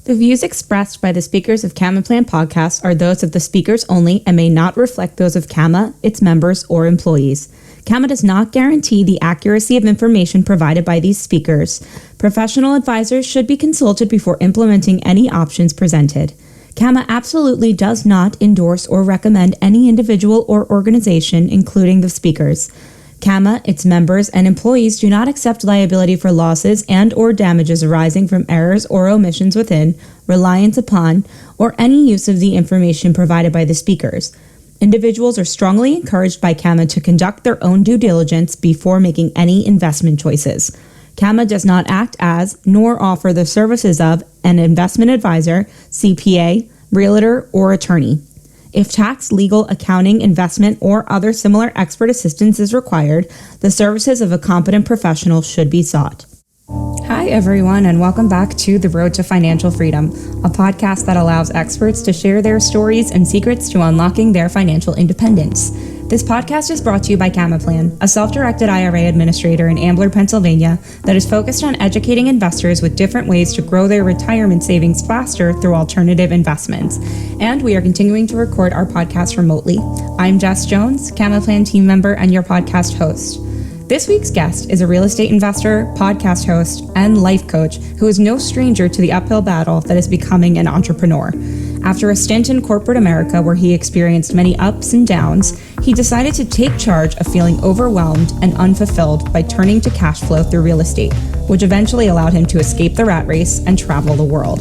The views expressed by the speakers of CamaPlan podcasts are those of the speakers only and may not reflect those of Cama, its members, or employees. Cama does not guarantee the accuracy of information provided by these speakers. Professional advisors should be consulted before implementing any options presented. Cama absolutely does not endorse or recommend any individual or organization, including the speakers. Cama, its members, and employees do not accept liability for losses and or damages arising from errors or omissions within, reliance upon, or any use of the information provided by the speakers. Individuals are strongly encouraged by Cama to conduct their own due diligence before making any investment choices. Cama does not act as, nor offer the services of, an investment advisor, CPA, realtor, or attorney. If tax, legal, accounting, investment, or other similar expert assistance is required, the services of a competent professional should be sought. Hi, everyone, and welcome back to The Road to Financial Freedom, a podcast that allows experts to share their stories and secrets to unlocking their financial independence. This podcast is brought to you by CamaPlan, a self-directed IRA administrator in Ambler, Pennsylvania, that is focused on educating investors with different ways to grow their retirement savings faster through alternative investments. And we are continuing to record our podcast remotely. I'm Jess Jones, CamaPlan team member and your podcast host. This week's guest is a real estate investor, podcast host, and life coach who is no stranger to the uphill battle that is becoming an entrepreneur. After a stint in corporate America where he experienced many ups and downs, he decided to take charge of feeling overwhelmed and unfulfilled by turning to cash flow through real estate, which eventually allowed him to escape the rat race and travel the world.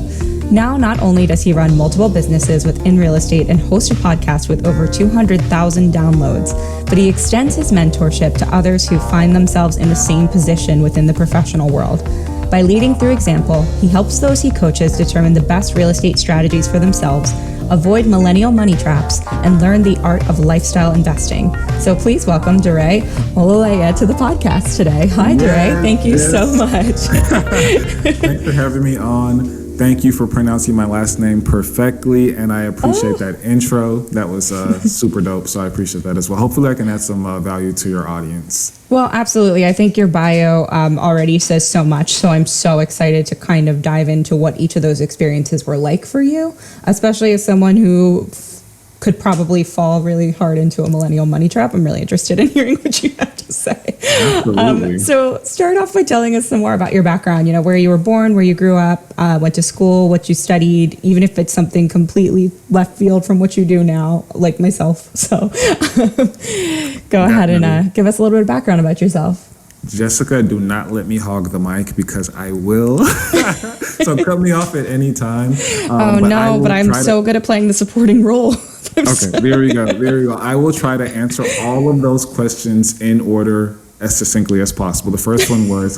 Now, not only does he run multiple businesses within real estate and host a podcast with over 200,000 downloads, but he extends his mentorship to others who find themselves in the same position within the professional world. By leading through example, he helps those he coaches determine the best real estate strategies for themselves, avoid millennial money traps, and learn the art of lifestyle investing. So please welcome Daray Olaleye to the podcast today. Hi, Daray. Thank you so much. Thanks for having me on. Thank you for pronouncing my last name perfectly, and I appreciate that intro. That was super dope, so I appreciate that as well. Hopefully I can add some value to your audience. Well, absolutely. I think your bio already says so much, so I'm so excited to kind of dive into what each of those experiences were like for you, especially as someone who could probably fall really hard into a millennial money trap. I'm really interested in hearing what you have to say. Absolutely. So start off by telling us some more about your background, where you were born, where you grew up, went to school, what you studied, even if it's something completely left field from what you do now, like myself. So go ahead and give us a little bit of background about yourself. Jessica, do not let me hog the mic because I will. So cut me off at any time. But I'm so good at playing the supporting role. Okay, there we go. I will try to answer all of those questions in order as succinctly as possible. The first one was,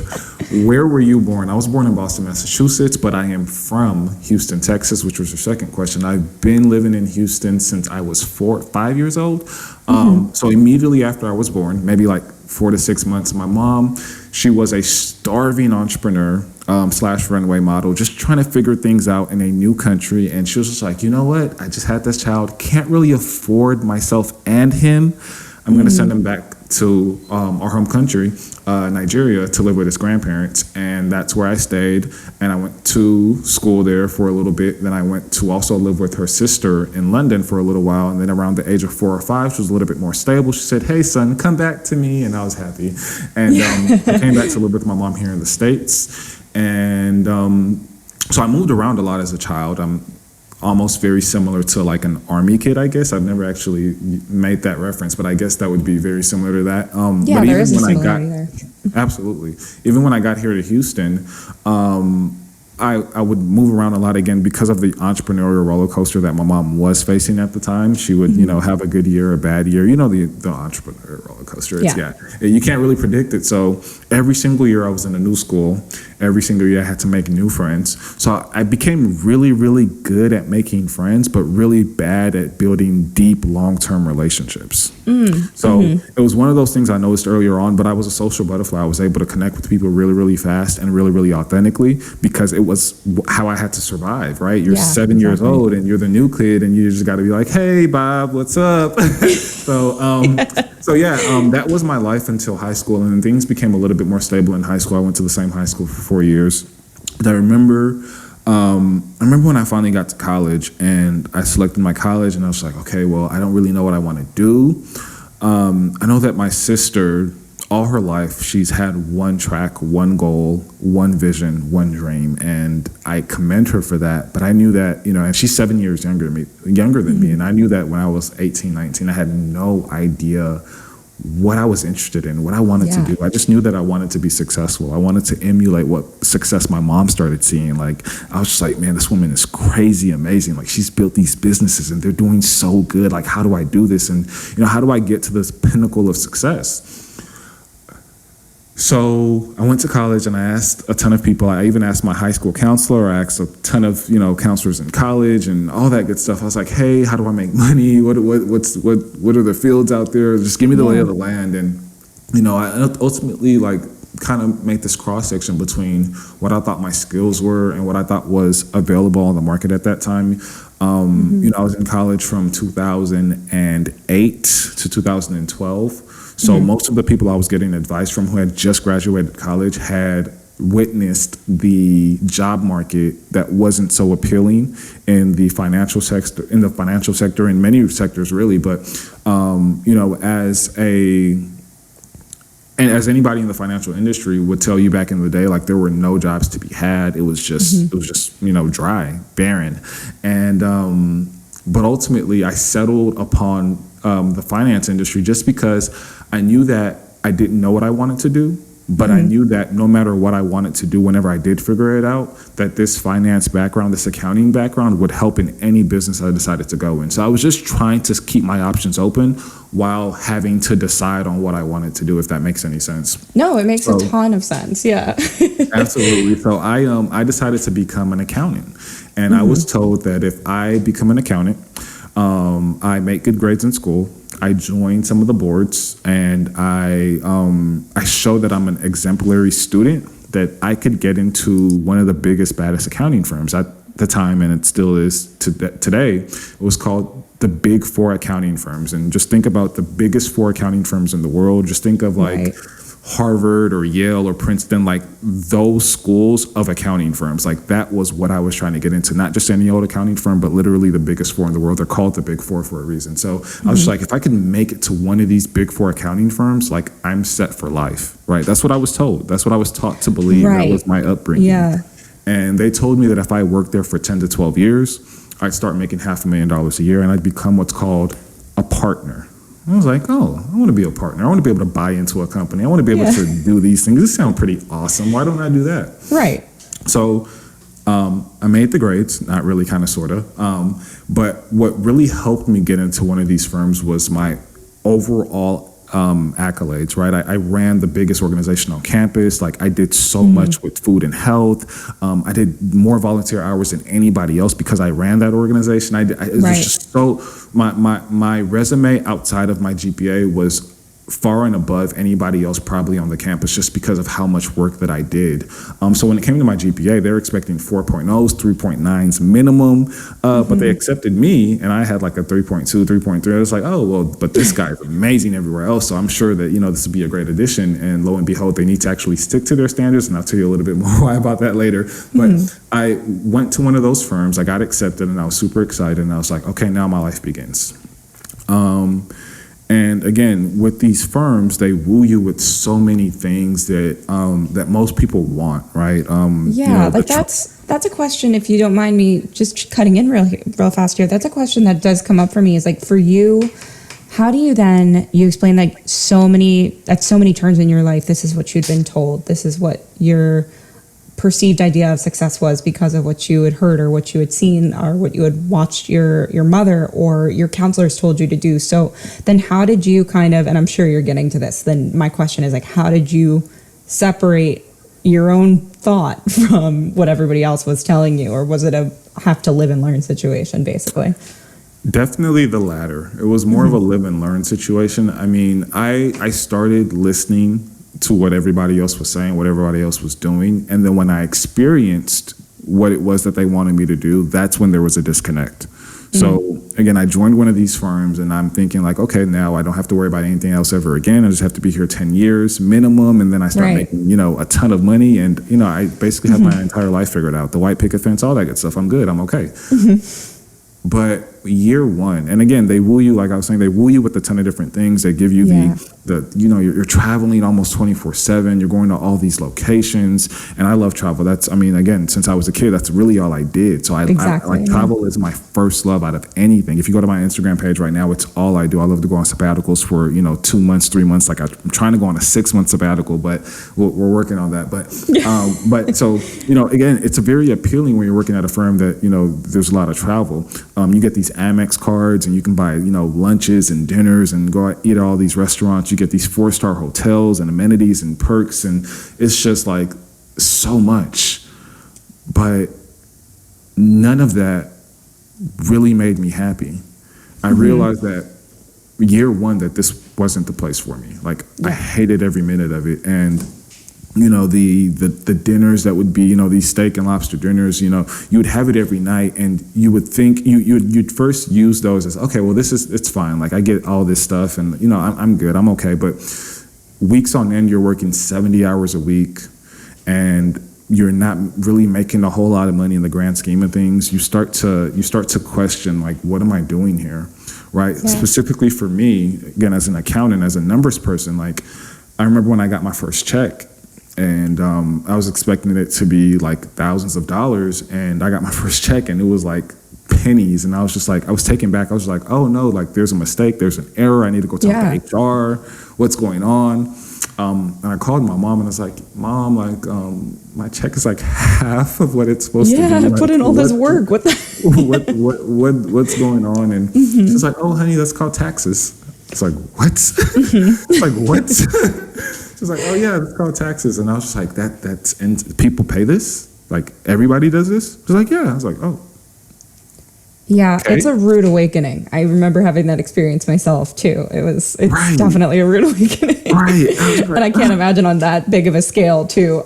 where were you born? I was born in Boston, Massachusetts, but I am from Houston, Texas, which was your second question. I've been living in Houston since I was 5 years old. So immediately after I was born, maybe like 4 to 6 months, my mom, she was a starving entrepreneur / runway model, just trying to figure things out in a new country. And she was just like, you know what? I just had this child, can't really afford myself and him. I'm going to send him back to our home country, Nigeria, to live with his grandparents. And that's where I stayed. And I went to school there for a little bit. Then I went to also live with her sister in London for a little while. And then around the age of 4 or 5, she was a little bit more stable. She said, hey, son, come back to me. And I was happy. And I came back to live with my mom here in the States. And so I moved around a lot as a child. I'm almost very similar to like an army kid, I guess. I've never actually made that reference, but I guess that would be very similar to that. But there is a similarity there. Absolutely. Even when I got here to Houston, I would move around a lot again because of the entrepreneurial roller coaster that my mom was facing at the time. She would, have a good year, a bad year. The entrepreneurial roller coaster. You can't really predict it. So every single year I was in a new school. Every single year I had to make new friends. So I became really, really good at making friends, but really bad at building deep, long-term relationships. It was one of those things I noticed earlier on, but I was a social butterfly. I was able to connect with people really, really fast and really, really authentically because it was how I had to survive, right? You're 7 years old and you're the new kid and you just got to be like, hey, Bob, what's up? That was my life until high school, and then things became a little bit more stable in high school. I went to the same high school for 4 years. And I remember I remember when I finally got to college and I selected my college, and I was like, okay, well, I don't really know what I want to do. I know that my sister, all her life, she's had one track, one goal, one vision, one dream, and I commend her for that. But I knew that, and she's 7 years younger than me, and I knew that when I was 18, 19, I had no idea what I was interested in, what I wanted to do. I just knew that I wanted to be successful. I wanted to emulate what success my mom started seeing. Like, I was just like, man, this woman is crazy amazing. Like, she's built these businesses and they're doing so good. Like, how do I do this? And, how do I get to this pinnacle of success? So I went to college and I asked a ton of people. I even asked my high school counselor. I asked a ton of counselors in college and all that good stuff. I was like, hey, how do I make money? What are the fields out there? Just give me the lay of the land. And I ultimately kind of make this cross section between what I thought my skills were and what I thought was available on the market at that time. I was in college from 2008 to 2012. So most of the people I was getting advice from who had just graduated college had witnessed the job market that wasn't so appealing in the financial sector, in many sectors really. But as anybody in the financial industry would tell you back in the day, like, there were no jobs to be had. It was just dry, barren, and but ultimately I settled upon the finance industry just because I knew that I didn't know what I wanted to do, but I knew that no matter what I wanted to do, whenever I did figure it out, that this finance background, this accounting background would help in any business I decided to go in. So I was just trying to keep my options open while having to decide on what I wanted to do, if that makes any sense. No, it makes a ton of sense. Yeah. Absolutely. So I decided to become an accountant, and I was told that if I become an accountant, I make good grades in school, I joined some of the boards, and I show that I'm an exemplary student, that I could get into one of the biggest, baddest accounting firms at the time, and it still is today. It was called the Big Four accounting firms. And just think about the biggest 4 accounting firms in the world. Just think of Harvard or Yale or Princeton, like those schools of accounting firms. Like, that was what I was trying to get into, not just any old accounting firm, but literally the biggest 4 in the world. They're called the Big Four for a reason. So I was just like, if I can make it to one of these Big Four accounting firms, like, I'm set for life, right? That's what I was told. That's what I was taught to believe. That was my upbringing. Yeah. And they told me that if I worked there for 10 to 12 years, I'd start making $500,000 a year, and I'd become what's called a partner. I was like, oh, I want to be a partner. I want to be able to buy into a company. I want to be able to do these things. This sounds pretty awesome. Why don't I do that? Right. So I made the grades, not really, kind of, sort of. But what really helped me get into one of these firms was my overall accolades, right? I ran the biggest organization on campus. Like, I did so much with food and health. I did more volunteer hours than anybody else because I ran that organization. It was just so, my resume outside of my GPA was far and above anybody else probably on the campus, just because of how much work that I did. So when it came to my GPA, they were expecting 4.0s, 3.9s minimum, but they accepted me, and I had like a 3.2, 3.3. I was like, oh, well, but this guy is amazing everywhere else, so I'm sure that, this would be a great addition. And lo and behold, they need to actually stick to their standards, and I'll tell you a little bit more why about that later. But I went to one of those firms, I got accepted, and I was super excited, and I was like, okay, now my life begins. And again, with these firms, they woo you with so many things that that most people want, right? That's a question, if you don't mind me just cutting in real fast here. That's a question that does come up for me, is like, for you, how do you then, you explain like at so many turns in your life, this is what you'd been told, this is what your perceived idea of success was because of what you had heard or what you had seen or what you had watched your mother or your counselors told you to do. So then how did you kind of, and I'm sure you're getting to this, then my question is like, how did you separate your own thought from what everybody else was telling you? Or was it a have to live and learn situation, basically? Definitely the latter. It was more of a live and learn situation. I mean, I started listening to what everybody else was saying, what everybody else was doing. And then when I experienced what it was that they wanted me to do, that's when there was a disconnect. So again, I joined one of these firms and I'm thinking like, okay, now I don't have to worry about anything else ever again. I just have to be here 10 years minimum. And then I start making, a ton of money. And, I basically have my entire life figured out. The white picket fence, all that good stuff. I'm good. I'm okay. But year one, and again, they woo you, like I was saying, they woo you with a ton of different things. They give you you're traveling almost 24/7. You're going to all these locations. And I love travel. Again, since I was a kid, that's really all I did. So travel is my first love out of anything. If you go to my Instagram page right now, it's all I do. I love to go on sabbaticals for, 2 months, 3 months. Like I'm trying to go on a 6-month sabbatical, but we're working on that. But so, again, it's a very appealing when you're working at a firm that, there's a lot of travel. You get these Amex cards and you can buy, lunches and dinners and go out, eat at all these restaurants. You get these 4-star hotels and amenities and perks. And it's just like so much. But none of that really made me happy. I realized that year one that this wasn't the place for me. Like I hated every minute of it. And the dinners that would be, these steak and lobster dinners, you would have it every night and you would think you'd first use those as, okay, well, it's fine. Like I get all this stuff and, I'm good. I'm okay. But weeks on end, you're working 70 hours a week and you're not really making a whole lot of money in the grand scheme of things. You start to question, like, what am I doing here? Right. Yeah. Specifically for me, again, as an accountant, as a numbers person, like I remember when I got my first check, and I was expecting it to be like thousands of dollars, and I got my first check and it was like pennies, and I was just like, I was taken back. I was like, oh no, like there's a mistake, there's an error, I need to go talk to HR, what's going on? And I called my mom and I was like, Mom, like my check is like half of what it's supposed to be. Yeah, I put in all this work. What's going on? And she's like, oh honey, that's called taxes. It's like, what? It's like, what? She's like, oh yeah, it's called taxes. And I was just like, and people pay this? Like everybody does this? She's like, yeah. I was like, oh. Yeah, okay. It's a rude awakening. I remember having that experience myself too. It's definitely a rude awakening. Right. And I can't imagine on that big of a scale too.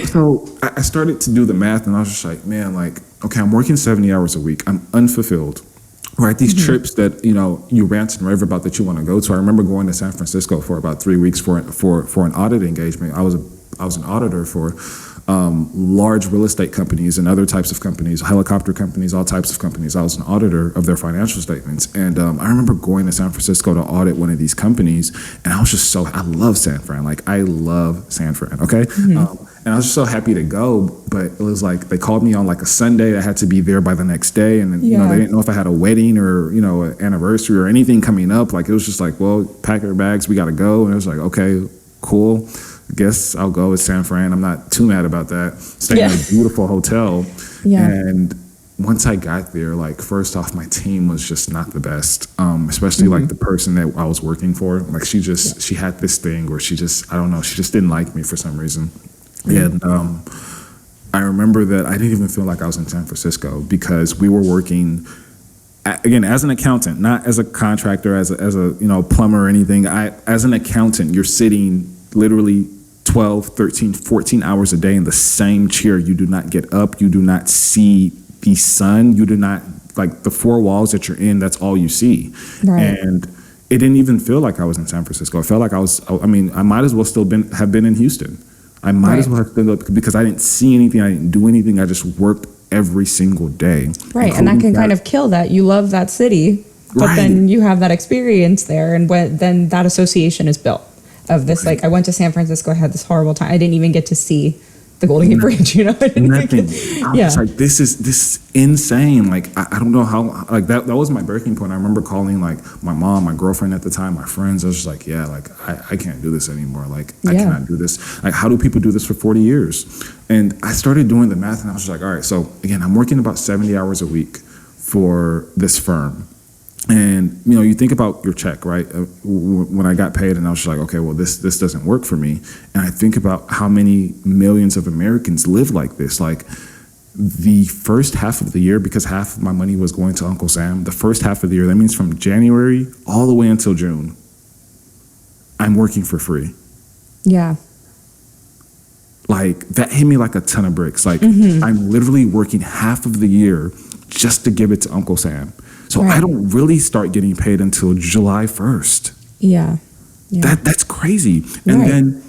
So I started to do the math and I was just like, man, like, okay, I'm working 70 hours a week. I'm unfulfilled. Right, these trips that you rant and rave about that you want to go to. I remember going to San Francisco for about 3 weeks for an audit engagement. I was an auditor for large real estate companies and other types of companies, helicopter companies, all types of companies. I was an auditor of their financial statements, and I remember going to San Francisco to audit one of these companies, and I was just I love San Fran. Like I love San Fran. Okay. And I was just so happy to go, but it was like they called me on like a Sunday. I had to be there by the next day, and they didn't know if I had a wedding or an anniversary or anything coming up. Like it was just like, well, pack your bags, we got to go. And it was like, okay, cool. Guess I'll go with San Fran. I'm not too mad about that. Staying in a beautiful hotel, and once I got there, like first off, my team was just not the best, especially like the person that I was working for. Like she had this thing where she just didn't like me for some reason. And I remember that I didn't even feel like I was in San Francisco because we were working, again, as an accountant, not as a contractor, as a plumber or anything. As an accountant, you're sitting literally 12, 13, 14 hours a day in the same chair. You do not get up. You do not see the sun. You do not, like the 4 walls that you're in, that's all you see. Right. And it didn't even feel like I was in San Francisco. It felt like I might as well have been in Houston. I might as well have been, because I didn't see anything. I didn't do anything. I just worked every single day. Right. And that can kind of kill that. You love that city, but then you have that experience there. And then that association is built of this, like, I went to San Francisco. I had this horrible time. I didn't even get to see the Golden Gate Bridge, Nothing. I was like, this is insane. Like, I don't know how, like that was my breaking point. I remember calling like my mom, my girlfriend at the time, my friends. I was just like, yeah, like I can't do this anymore. Like I cannot do this. Like, how do people do this for 40 years? And I started doing the math and I was just like, all right, so again, I'm working about 70 hours a week for this firm. And, you think about your check, right? When I got paid and I was just like, okay, well, this doesn't work for me. And I think about how many millions of Americans live like this. Like the first half of the year, because half of my money was going to Uncle Sam, the first half of the year, that means from January all the way until June, I'm working for free. Yeah. Like that hit me like a ton of bricks. Like I'm literally working half of the year just to give it to Uncle Sam. So Right. I don't really start getting paid until July 1st. Yeah. That's crazy. And Right. then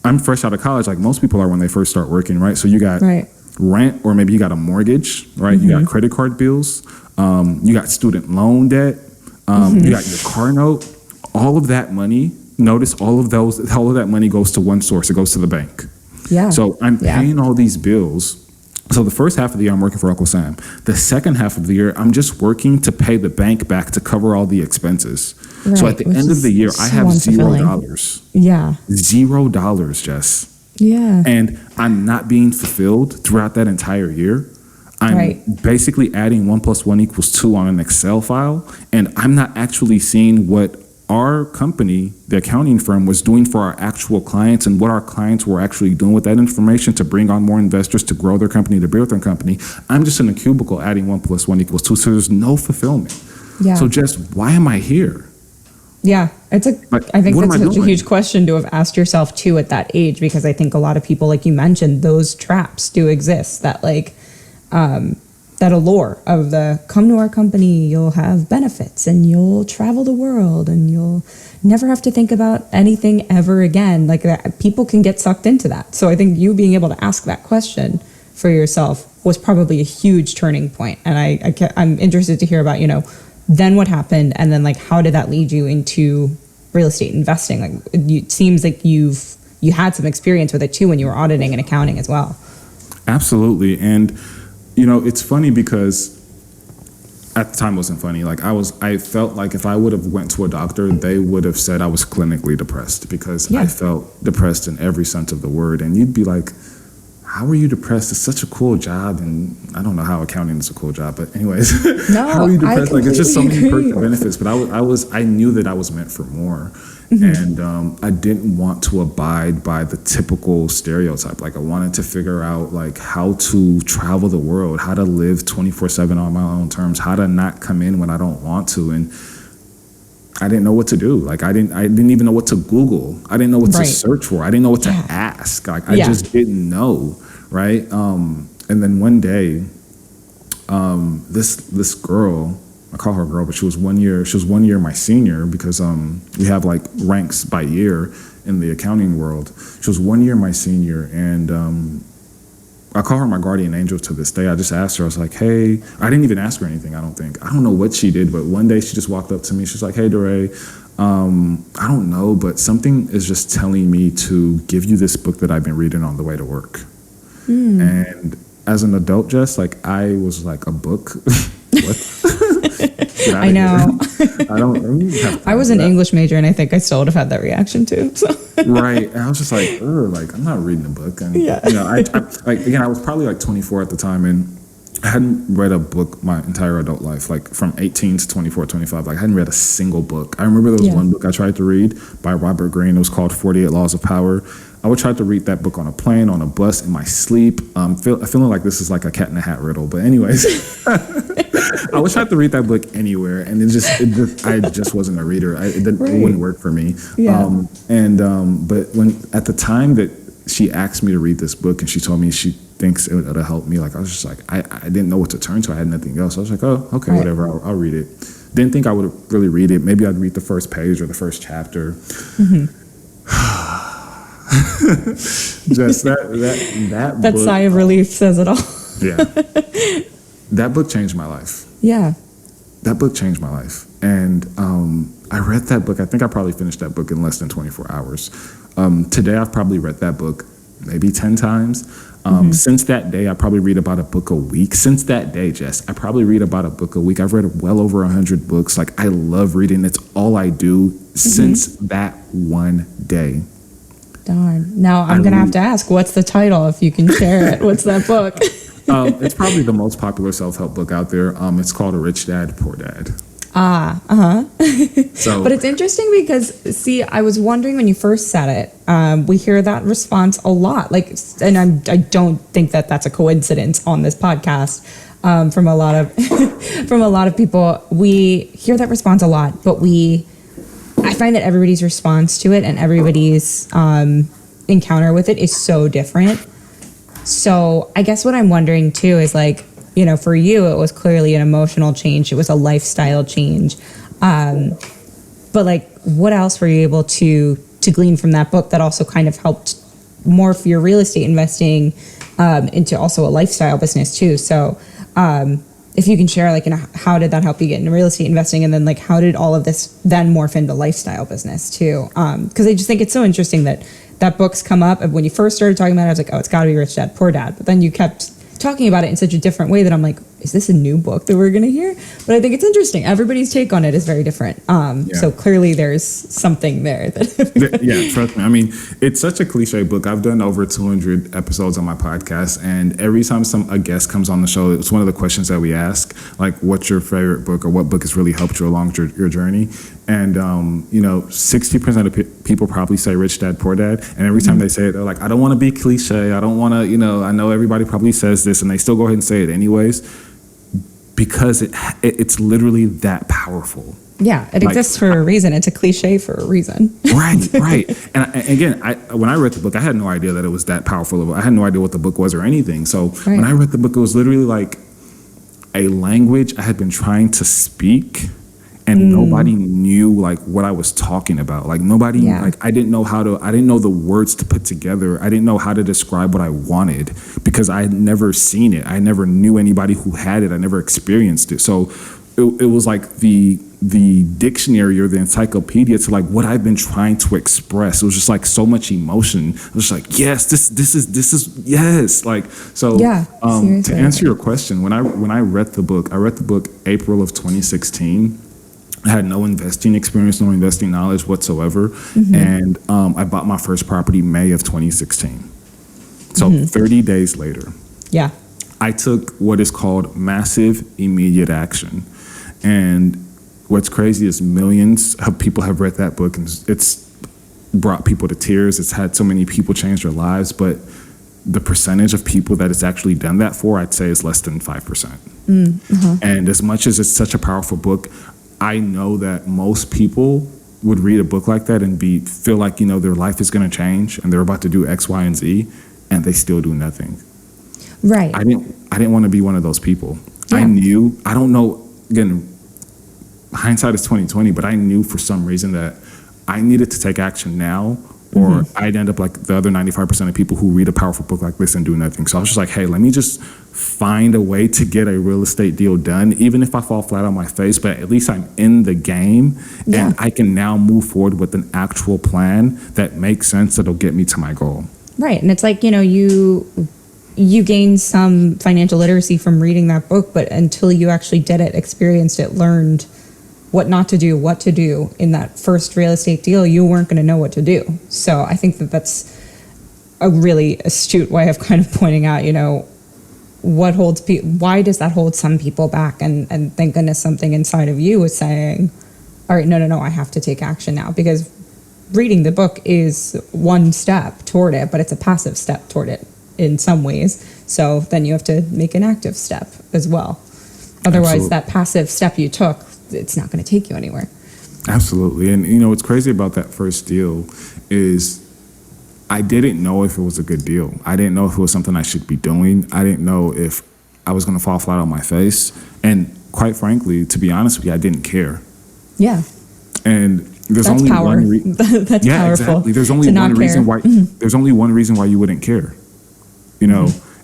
I'm fresh out of college, like most people are when they first start working, right? So you got Right. rent, or maybe you got a mortgage, right? You got credit card bills, you got student loan debt, you got your car note. All of that money, notice all of that money goes to one source. It goes to the bank. Yeah. So I'm paying all these bills. So the first half of the year, I'm working for Uncle Sam. The second half of the year, I'm just working to pay the bank back to cover all the expenses. Right, so at the which end of the year, I so have unfulfilling. $0. Yeah. $0, Jess. Yeah. And I'm not being fulfilled throughout that entire year. I'm Right. basically adding 1 + 1 = 2 on an Excel file, and I'm not actually seeing what our company, the accounting firm, was doing for our actual clients and what our clients were actually doing with that information to bring on more investors, to grow their company, to build their company. I'm just in a cubicle adding 1 + 1 = 2, so there's no fulfillment. Yeah. So just, why am I here? Yeah, it's Like, I think what that's am I such a doing? huge question to have asked yourself too at that age, because I think a lot of people, like you mentioned, those traps do exist. That that allure of the come to our company, you'll have benefits and you'll travel the world and you'll never have to think about anything ever again. Like that, people can get sucked into that. So I think you being able to ask that question for yourself was probably a huge turning point. And I'm interested to hear about, then what happened, and then like how did that lead you into real estate investing? Like it seems like you had some experience with it too when you were auditing and accounting as well. Absolutely. And it's funny because at the time it wasn't funny. Like I felt like if I would have went to a doctor, they would have said I was clinically depressed, because I felt depressed in every sense of the word. And you'd be like, how are you depressed? It's such a cool job. And I don't know how accounting is a cool job, but anyways, No, how are you depressed? Like, it's just so many agree. perks and benefits, but I knew that I was meant for more. And I didn't want to abide by the typical stereotype. Like I wanted to figure out like how to travel the world, how to live 24/7 on my own terms, how to not come in when I don't want to. And I didn't know what to do. Like I didn't even know what to Google. I didn't know what to search for. I didn't know what to ask. Like I just didn't know. Right. And then one day, this girl, I call her girl, but she was 1 year my senior, because we have like ranks by year in the accounting world. She was 1 year my senior, and I call her my guardian angel to this day. I just asked her, I was like, hey, I didn't even ask her anything, I don't think. I don't know what she did, but one day she just walked up to me. She's like, hey, Daray, I don't know, but something is just telling me to give you this book that I've been reading on the way to work. And as an adult, Jess, like I was like, a book? What? I know. I was an English major, and I think I still would have had that reaction too. So. Right. And I was just like, like I'm not reading a book. And I was probably like 24 at the time, and I hadn't read a book my entire adult life, like from 18 to 24, 25. Like I hadn't read a single book. I remember there was one book I tried to read by Robert Greene. It was called 48 Laws of Power. I would try to read that book on a plane, on a bus, in my sleep. Feeling like this is like a cat in a hat riddle. But anyways, I would try to read that book anywhere, and I just wasn't a reader. It wouldn't work for me. Yeah. But when at the time that she asked me to read this book, and she told me she thinks it'll help me, like I was just like, I didn't know what to turn to. I had nothing else. I was like, oh, okay, whatever. I'll read it. Didn't think I would really read it. Maybe I'd read the first page or the first chapter. Just that book, sigh of relief says it all. Yeah. That book changed my life. Yeah. That book changed my life. And I read that book. I think I probably finished that book in less than 24 hours. Today, I've probably read that book maybe 10 times. Since that day, I probably read about a book a week. Since that day, Jess, I probably read about a book a week. I've read well over 100 books. Like, I love reading. It's all I do since that one day. Darn. Now I'm going to have to ask, what's the title, if you can share it? What's that book? It's probably the most popular self-help book out there. It's called A Rich Dad, Poor Dad. So, but it's interesting because, see, I was wondering when you first said it, we hear that response a lot. Like, and I don't think that that's a coincidence on this podcast. From a lot of people, we hear that response a lot, but I find that everybody's response to it and everybody's encounter with it is so different. So I guess what I'm wondering too is, like, you know, for you, it was clearly an emotional change. It was a lifestyle change. But like, what else were you able to glean from that book that also kind of helped morph your real estate investing into also a lifestyle business too? So if you can share, like, you know, how did that help you get into real estate investing? And then like, how did all of this then morph into lifestyle business too? Because I just think it's so interesting that book's come up. And when you first started talking about it, I was like, oh, it's got to be Rich Dad, Poor Dad. But then you kept talking about it in such a different way that I'm like, is this a new book that we're going to hear? But I think it's interesting. Everybody's take on it is very different. So clearly there's something there. Yeah, trust me. I mean, it's such a cliche book. I've done over 200 episodes on my podcast, and every time a guest comes on the show, it's one of the questions that we ask, like, what's your favorite book, or what book has really helped you along your journey? And, 60% of people probably say Rich Dad, Poor Dad. And every time they say it, they're like, I don't want to be cliche. I don't want to, I know everybody probably says this, and they still go ahead and say it anyways, because it's literally that powerful. Yeah, it exists for a reason. It's a cliche for a reason. Right. And again, when I read the book, I had no idea that it was that powerful. I had no idea what the book was or anything. So when I read the book, it was literally like a language I had been trying to speak, and nobody knew like what I was talking about. Like nobody, like I didn't know the words to put together. I didn't know how to describe what I wanted because I had never seen it. I never knew anybody who had it. I never experienced it. So it was like the dictionary or the encyclopedia to like what I've been trying to express. It was just like so much emotion. It was like, yes, this is yes. Like, so to answer your question, when I read the book, April of 2016. I had no investing experience, no investing knowledge whatsoever. And I bought my first property May of 2016. So 30 days later, I took what is called massive immediate action. And what's crazy is millions of people have read that book, and it's brought people to tears. It's had so many people change their lives, but the percentage of people that it's actually done that for, I'd say, is less than 5%. And as much as it's such a powerful book, I know that most people would read a book like that and feel like, their life is going to change and they're about to do X, Y, and Z, and they still do nothing. Right. I didn't want to be one of those people. I don't know, again, hindsight is 20/20, but I knew for some reason that I needed to take action now, or I'd end up like the other 95% of people who read a powerful book like this and do nothing. So I was just like, hey, let me just find a way to get a real estate deal done, even if I fall flat on my face, but at least I'm in the game and I can now move forward with an actual plan that makes sense, that'll get me to my goal. Right. And it's like, you gain some financial literacy from reading that book, but until you actually did it, experienced it, learned what not to do, what to do in that first real estate deal, you weren't going to know what to do. So I think that's a really astute way of kind of pointing out, what holds why does that hold some people back? And thank goodness something inside of you is saying, all right, no, I have to take action now, because reading the book is one step toward it, but it's a passive step toward it in some ways. So then you have to make an active step as well. Otherwise, that passive step you took, it's not going to take you anywhere. Absolutely. And what's crazy about that first deal is I didn't know if it was a good deal. I didn't know if it was something I should be doing. I didn't know if I was going to fall flat on my face. And quite frankly, to be honest with you, I didn't care. Yeah. And there's That's only power. one reason. That's yeah, powerful. Exactly. There's only one reason why. There's only one reason why you wouldn't care.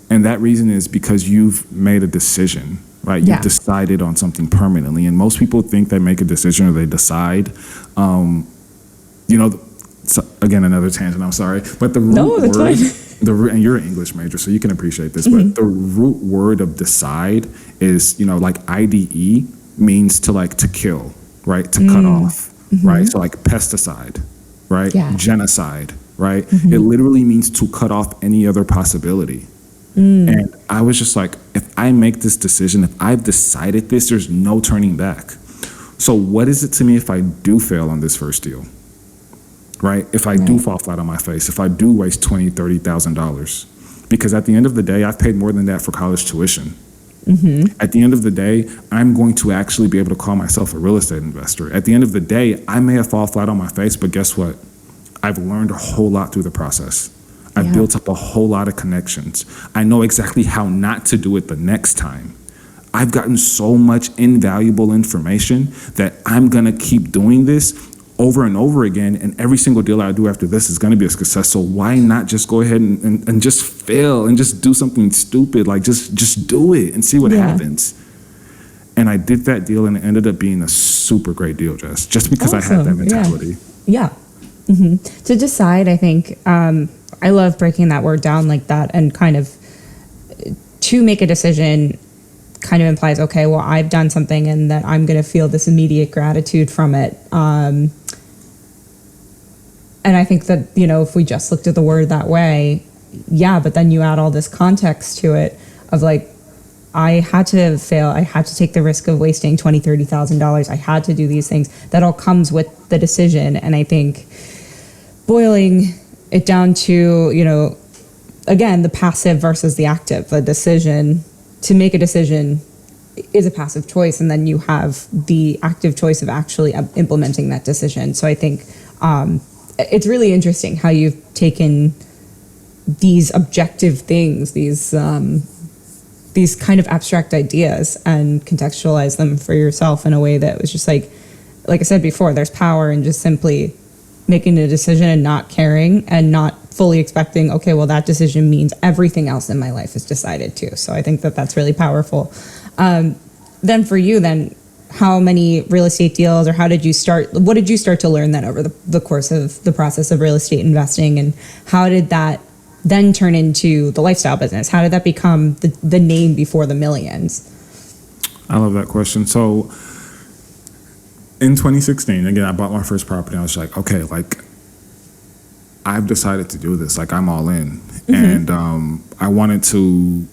And that reason is because you've made a decision. Right, you've decided on something permanently, and most people think they make a decision or they decide. So again, another tangent. I'm sorry, but the root word, and you're an English major, so you can appreciate this. But the root word of decide is, like IDE means to kill, right? To cut off, right? So like pesticide, right? Genocide, right? It literally means to cut off any other possibility. And I was just like, if I make this decision, if I've decided this, there's no turning back. So what is it to me if I do fail on this first deal, right? If I do fall flat on my face, if I do waste $20,000, $30,000, because at the end of the day, I've paid more than that for college tuition. At the end of the day, I'm going to actually be able to call myself a real estate investor. At the end of the day, I may have fallen flat on my face, but guess what? I've learned a whole lot through the process. I've built up a whole lot of connections. I know exactly how not to do it the next time. I've gotten so much invaluable information that I'm going to keep doing this over and over again, and every single deal I do after this is going to be a success. So why not just go ahead and just fail and just do something stupid? Like just do it and see what happens. And I did that deal, and it ended up being a super great deal, just because I had that mentality. Yeah. To decide, I think, I love breaking that word down like that, and kind of to make a decision kind of implies, okay, well, I've done something and that I'm going to feel this immediate gratitude from it. And I think that, if we just looked at the word that way, but then you add all this context to it of like, I had to fail. I had to take the risk of wasting $20,000, $30,000. I had to do these things. That all comes with the decision. And I think boiling it down to, again, the passive versus the active, the decision to make a decision is a passive choice. And then you have the active choice of actually implementing that decision. So I think it's really interesting how you've taken these objective things, these kind of abstract ideas, and contextualize them for yourself in a way that was just like I said before, there's power in just simply making a decision and not caring and not fully expecting, okay, well, that decision means everything else in my life is decided too. So I think that that's really powerful. Then for you, how many real estate deals, or what did you start to learn then over the course of the process of real estate investing, and how did that then turn into the lifestyle business? How did that become the name before the millions? I love that question. So in 2016, again, I bought my first property. I was like, okay, I've decided to do this. I'm all in. And I wanted to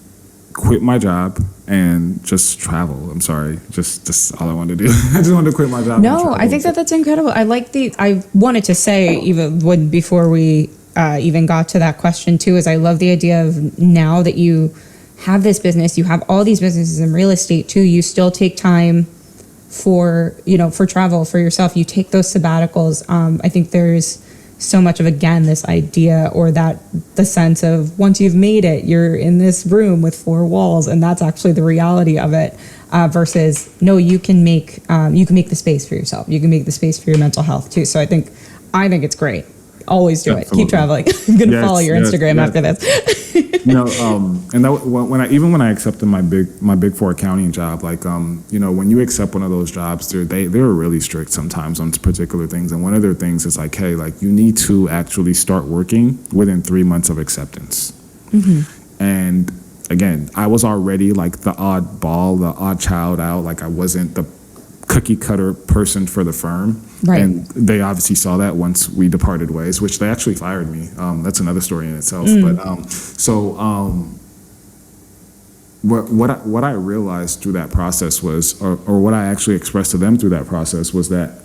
quit my job and just travel. I'm sorry. Just all I wanted to do. I just wanted to quit my job. No, I think that's incredible. I wanted to say, even before we even got to that question too, is I love the idea of now that you have this business, you have all these businesses in real estate too, you still take time for travel, for yourself. You take those sabbaticals. I think there's so much of, again, this idea, or that the sense of once you've made it, you're in this room with four walls, and that's actually the reality of it. Versus, no, you can make the space for yourself. You can make the space for your mental health too. So I think it's great. Always do it. Keep traveling. I'm going to follow your Instagram after this. And that, when I accepted my big four accounting job, when you accept one of those jobs, they're really strict sometimes on particular things. And one of their things is you need to actually start working within 3 months of acceptance. And again, I was already the oddball, the odd child out. I wasn't the cookie cutter person for the firm. Right. And they obviously saw that once we departed ways, which they actually fired me. That's another story in itself. But what I realized through that process was, or what I actually expressed to them through that process, was that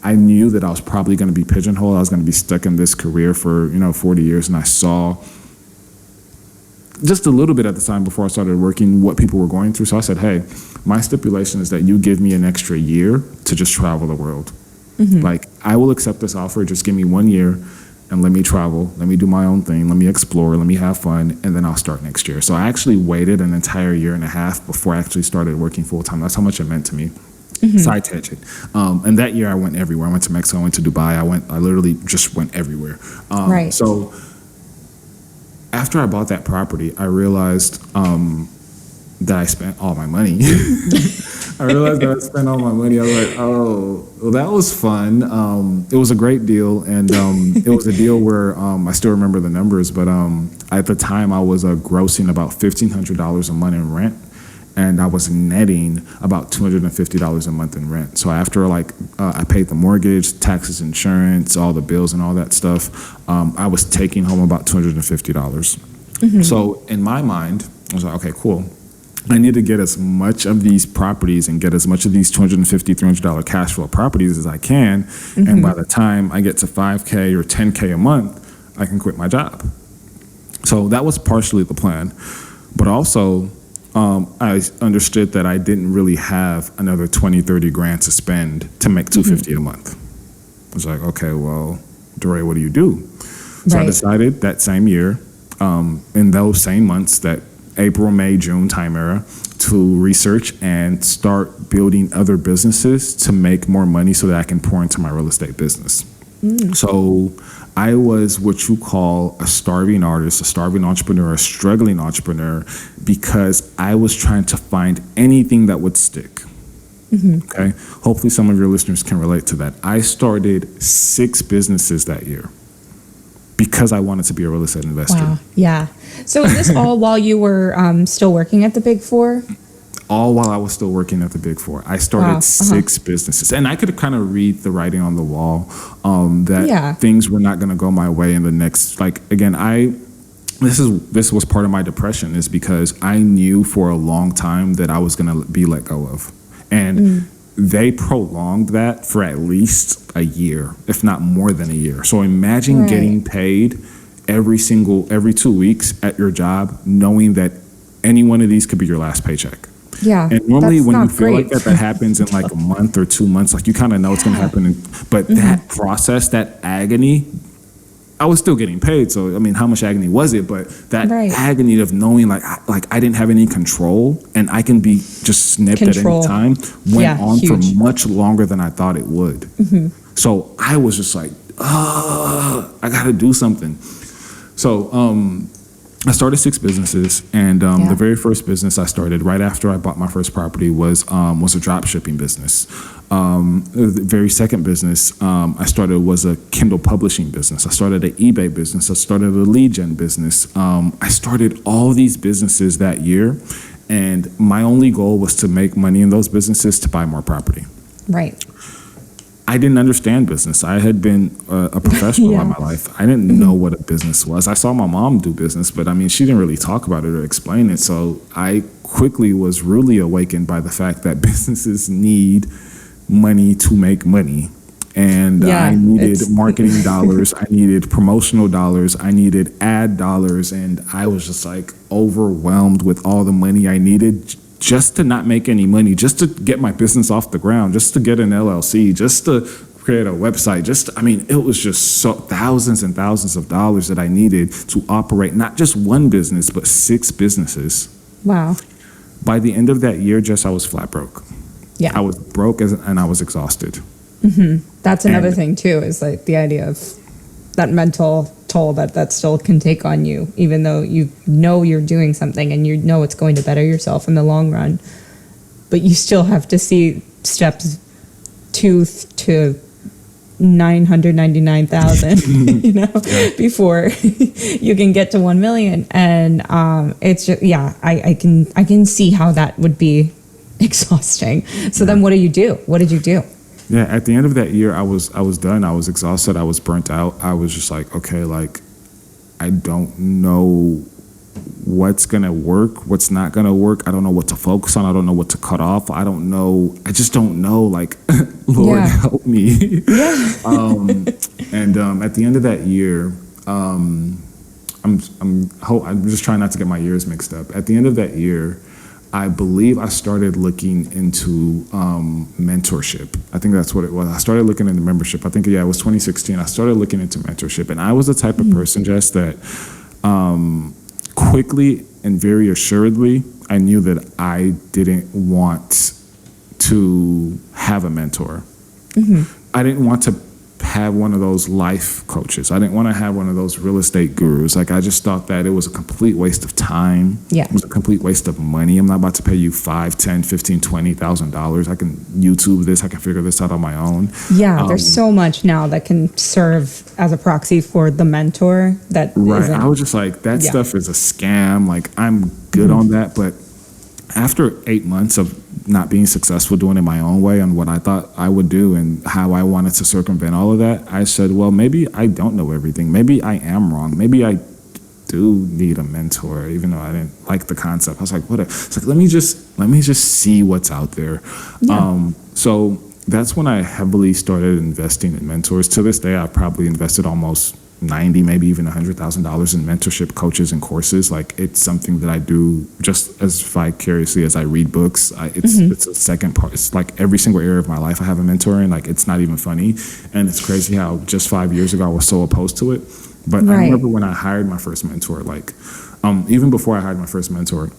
I knew that I was probably going to be pigeonholed. I was going to be stuck in this career for 40 years, and I saw just a little bit at the time before I started working what people were going through. So I said, hey, my stipulation is that you give me an extra year to just travel the world. I will accept this offer. Just give me 1 year and let me travel. Let me do my own thing. Let me explore. Let me have fun. And then I'll start next year. So I actually waited an entire year and a half before I actually started working full time. That's how much it meant to me. Side tangent. And that year I went everywhere. I went to Mexico. I went to Dubai. I literally just went everywhere. Right. So after I bought that property, I realized that I spent all my money. I realized that I spent all my money. I was like, oh, well, that was fun. It was a great deal. And it was a deal where I still remember the numbers, but at the time I was grossing about $1,500 a month in rent. And I was netting about $250 a month in rent. So after I paid the mortgage, taxes, insurance, all the bills and all that stuff, I was taking home about $250. So in my mind, I was like, okay, cool. I need to get as much of these properties and get as much of these $250, $300 cash flow properties as I can. And by the time I get to $5K or $10K a month, I can quit my job. So that was partially the plan. But also, I understood that I didn't really have another 20, 30 grand to spend to make $250 a month. I was like, okay, well, Daray, what do you do? So I Right. decided that same year, in those same months, that April, May, June time era, to research and start building other businesses to make more money so that I can pour into my real estate business. So I was what you call a starving artist, a starving entrepreneur, a struggling entrepreneur, because I was trying to find anything that would stick. Okay. Hopefully some of your listeners can relate to that. I started 6 businesses that year because I wanted to be a real estate investor. Wow. Yeah. So is this all while you were still working at the Big Four? All while I was still working at the Big Four. I started 6 businesses, and I could kind of read the writing on the wall that things were not going to go my way in the next, like, again, this was part of my depression, is because I knew for a long time that I was going to be let go of. And they prolonged that for at least a year, if not more than a year. So imagine getting paid every 2 weeks at your job, knowing that any one of these could be your last paycheck. Yeah. And normally when you feel like that happens in like a month or 2 months, like you kind of know it's going to happen. But that process, that agony, I was still getting paid. So, I mean, how much agony was it? But that agony of knowing like I didn't have any control and I can be just snipped at any time went on for much longer than I thought it would. So I was just like, I got to do something. So, I started 6 businesses, and the very first business I started right after I bought my first property was a drop shipping business. The very second business I started was a Kindle publishing business. I started an eBay business. I started a lead gen business. I started all these businesses that year, and my only goal was to make money in those businesses to buy more property. Right. I didn't understand business. I had been a professional all my life. I didn't know what a business was. I saw my mom do business, but I mean, she didn't really talk about it or explain it. So I quickly was really awakened by the fact that businesses need money to make money. And I needed marketing dollars. I needed promotional dollars. I needed ad dollars. And I was just like overwhelmed with all the money I needed just to not make any money, just to get my business off the ground, just to get an LLC, just to create a website. It was just thousands and thousands of dollars that I needed to operate not just one business, but 6 businesses. Wow. By the end of that year, Jess, I was flat broke. Yeah. I was broke and I was exhausted. That's another thing too, is like the idea of that mental toll that still can take on you, even though you know you're doing something and you know it's going to better yourself in the long run, but you still have to see steps 2 to 999,000 before you can get to 1 million. And it's just I can see how that would be exhausting. So then what did you do? Yeah, at the end of that year, I was done. I was exhausted. I was burnt out. I was just like, okay, like, I don't know what's going to work, what's not going to work. I don't know what to focus on. I don't know what to cut off. I don't know. I just don't know. Like, Lord, help me. And at the end of that year, I'm just trying not to get my years mixed up. At the end of that year, I believe I started looking into mentorship. I think that's what it was. I started looking into membership. I think, it was 2016. I started looking into mentorship. And I was the type of person, Jess, that quickly and very assuredly, I knew that I didn't want to have a mentor. I didn't want to have one of those life coaches. I didn't want to have one of those real estate gurus. Like, I just thought that it was a complete waste of time. It was a complete waste of money. I'm not about to pay you $5, $10, $15, $20,000. I can YouTube this. I can figure this out on my own. There's so much now that can serve as a proxy for the mentor. I was just like, that stuff is a scam. Like, I'm good on that. But after 8 months of not being successful doing it my own way on what I thought I would do and how I wanted to circumvent all of that, I said, well, maybe I don't know everything. Maybe I am wrong. Maybe I do need a mentor, even though I didn't like the concept. I was like, what? It's like, let me just see what's out there. So that's when I heavily started investing in mentors. To this day, I've probably invested almost $90,000, maybe even $100,000 in mentorship coaches and courses. Like, it's something that I do just as vicariously as I read books. It's a second part. It's like every single area of my life I have a mentor in. Like, it's not even funny. And it's crazy how just 5 years ago I was so opposed to it. But I remember when I hired my first mentor, like, even before I hired my first mentor,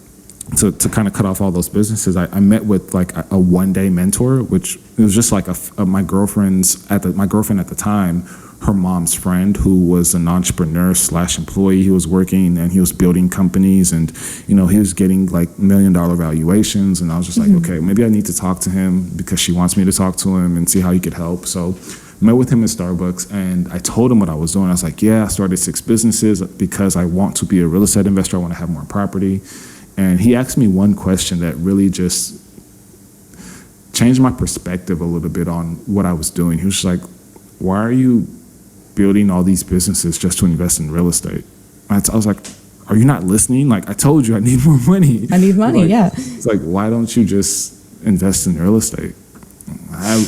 to kind of cut off all those businesses, I met with like a one-day mentor, which it was just like my girlfriend at the time, her mom's friend, who was an entrepreneur / employee. He was working and he was building companies, and he was getting like $1 million valuations. And I was just like, okay, maybe I need to talk to him because she wants me to talk to him and see how he could help. So met with him at Starbucks, and I told him what I was doing. I was like, yeah, I started 6 businesses because I want to be a real estate investor. I want to have more property. And he asked me one question that really just changed my perspective a little bit on what I was doing. He was just like, why are you building all these businesses just to invest in real estate? I was like, are you not listening? Like, I told you I need more money. I need money, yeah. It's like, why don't you just invest in real estate? I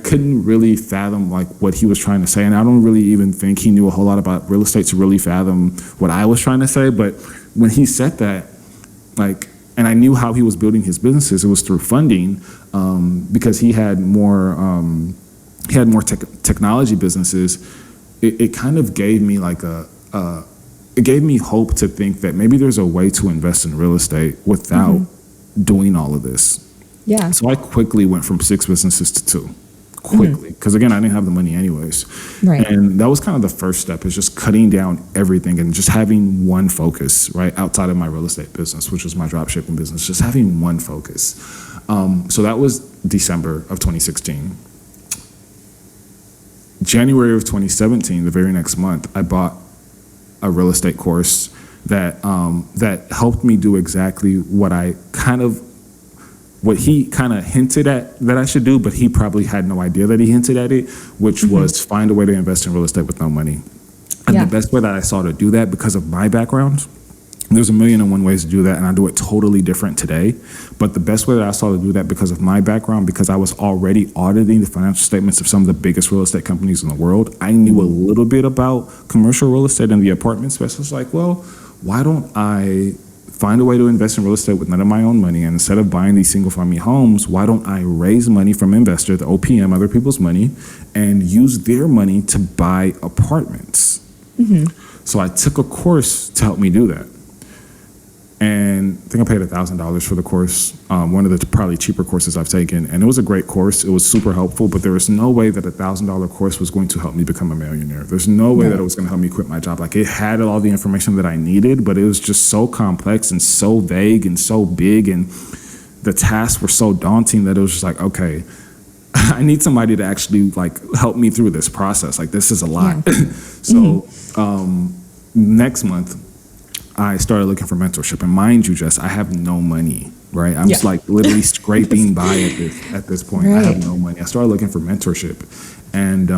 couldn't really fathom like what he was trying to say, and I don't really even think he knew a whole lot about real estate to really fathom what I was trying to say. But when he said that, like, and I knew how he was building his businesses, it was through funding, because he had more technology businesses. It kind of gave me like it gave me hope to think that maybe there's a way to invest in real estate without doing all of this. Yeah. So I quickly went from 6 businesses to 2, quickly, because again, I didn't have the money anyways. Right. And that was kind of the first step, is just cutting down everything and just having one focus, right, outside of my real estate business, which was my drop shipping business, just having one focus. So that was December of 2016. January of 2017, the very next month, I bought a real estate course that helped me do exactly what he kind of hinted at that I should do, but he probably had no idea that he hinted at it, which was find a way to invest in real estate with no money. And the best way that I saw to do that, because of my background, there's 1,000,001 ways to do that, and I do it totally different today. But the best way that I saw to do that, because of my background, because I was already auditing the financial statements of some of the biggest real estate companies in the world, I knew a little bit about commercial real estate and the apartment space. I was like, well, why don't I find a way to invest in real estate with none of my own money? And instead of buying these single-family homes, why don't I raise money from investors, the OPM, other people's money, and use their money to buy apartments? So I took a course to help me do that. And I think I paid $1,000 for the course, one of the probably cheaper courses I've taken. And it was a great course. It was super helpful, but there was no way that $1,000 course was going to help me become a millionaire. There's no way that it was going to help me quit my job. Like, it had all the information that I needed, but it was just so complex and so vague and so big, and the tasks were so daunting that it was just like, okay, I need somebody to actually like help me through this process. Like, this is a lot. So next month, I started looking for mentorship, and mind you, Jess, I have no money, right? I'm just like literally scraping by at this point. I have no money. I started looking for mentorship, and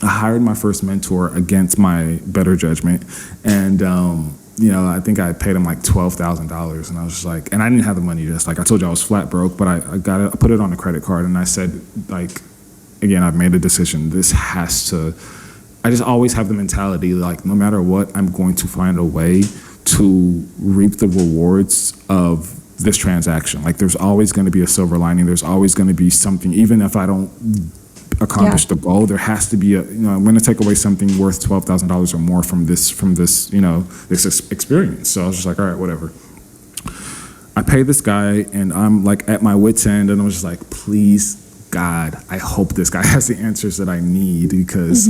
I hired my first mentor against my better judgment, and I think I paid him like $12,000, and I was just like, and I didn't have the money. Just like I told you, I was flat broke, but I put it on a credit card, and I said, like, again, I've made a decision. This has to. I just always have the mentality, like, no matter what, I'm going to find a way to reap the rewards of this transaction. Like, there's always going to be a silver lining. There's always going to be something, even if I don't accomplish the goal, there has to be I'm going to take away something worth $12,000 or more from this, this experience. So I was just like, all right, whatever. I pay this guy, and I'm like at my wit's end, and I was just like, please, God, I hope this guy has the answers that I need, because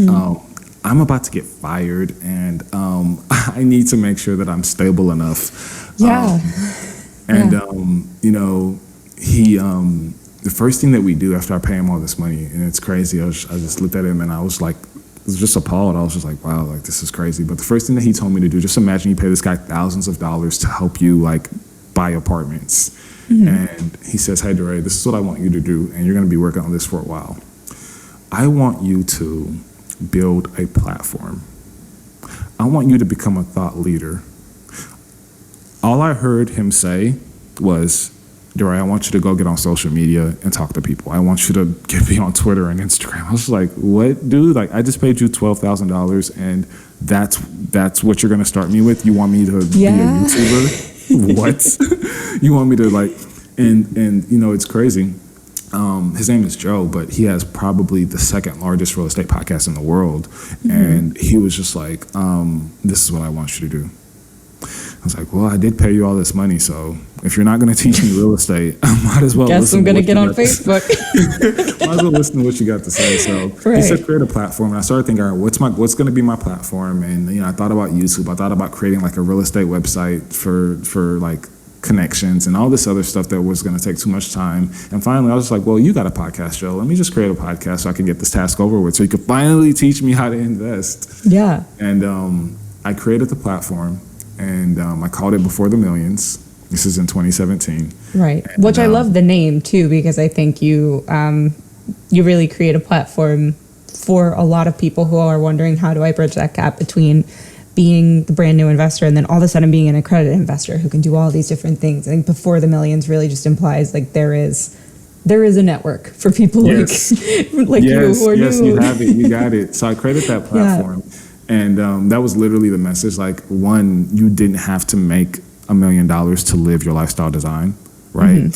I'm about to get fired, and I need to make sure that I'm stable enough. The first thing that we do after I pay him all this money, and it's crazy, I just looked at him and I was like, was just appalled. I was just like, wow, like, this is crazy. But the first thing that he told me to do, just imagine you pay this guy thousands of dollars to help you like buy apartments. And he says, hey, Daray, this is what I want you to do, and you're going to be working on this for a while. I want you to build a platform. I want you to become a thought leader. All I heard him say was, Daray, I want you to go get on social media and talk to people. I want you to be on Twitter and Instagram. I was like, what, dude? Like, I just paid you $12,000, and that's what you're going to start me with? You want me to be a YouTuber? What? You want me to like, and it's crazy. his name is Joe, but he has probably the second largest real estate podcast in the world. And he was just like, this is what I want you to do. I was like, well, I did pay you all this money, so if you're not going to teach me real estate, I might as well. Guess I'm going to get on Facebook. Might as well listen to what you got to say. So he said, create a platform, and I started thinking, all right, what's going to be my platform? And I thought about YouTube. I thought about creating like a real estate website for like connections and all this other stuff that was going to take too much time. And finally, I was like, well, you got a podcast, Joe. Let me just create a podcast so I can get this task over with, so you could finally teach me how to invest. Yeah. And I created the platform. And I called it Before the Millions. This is in 2017. Right. And, which I love the name, too, because I think you really create a platform for a lot of people who are wondering, how do I bridge that gap between being the brand new investor and then all of a sudden being an accredited investor who can do all these different things. I think Before the Millions really just implies like there is a network for people like you who are new. Yes, you have it. You got it. So I created that platform. Yeah. And that was literally the message. Like, one, you didn't have to make $1 million to live your lifestyle design, right?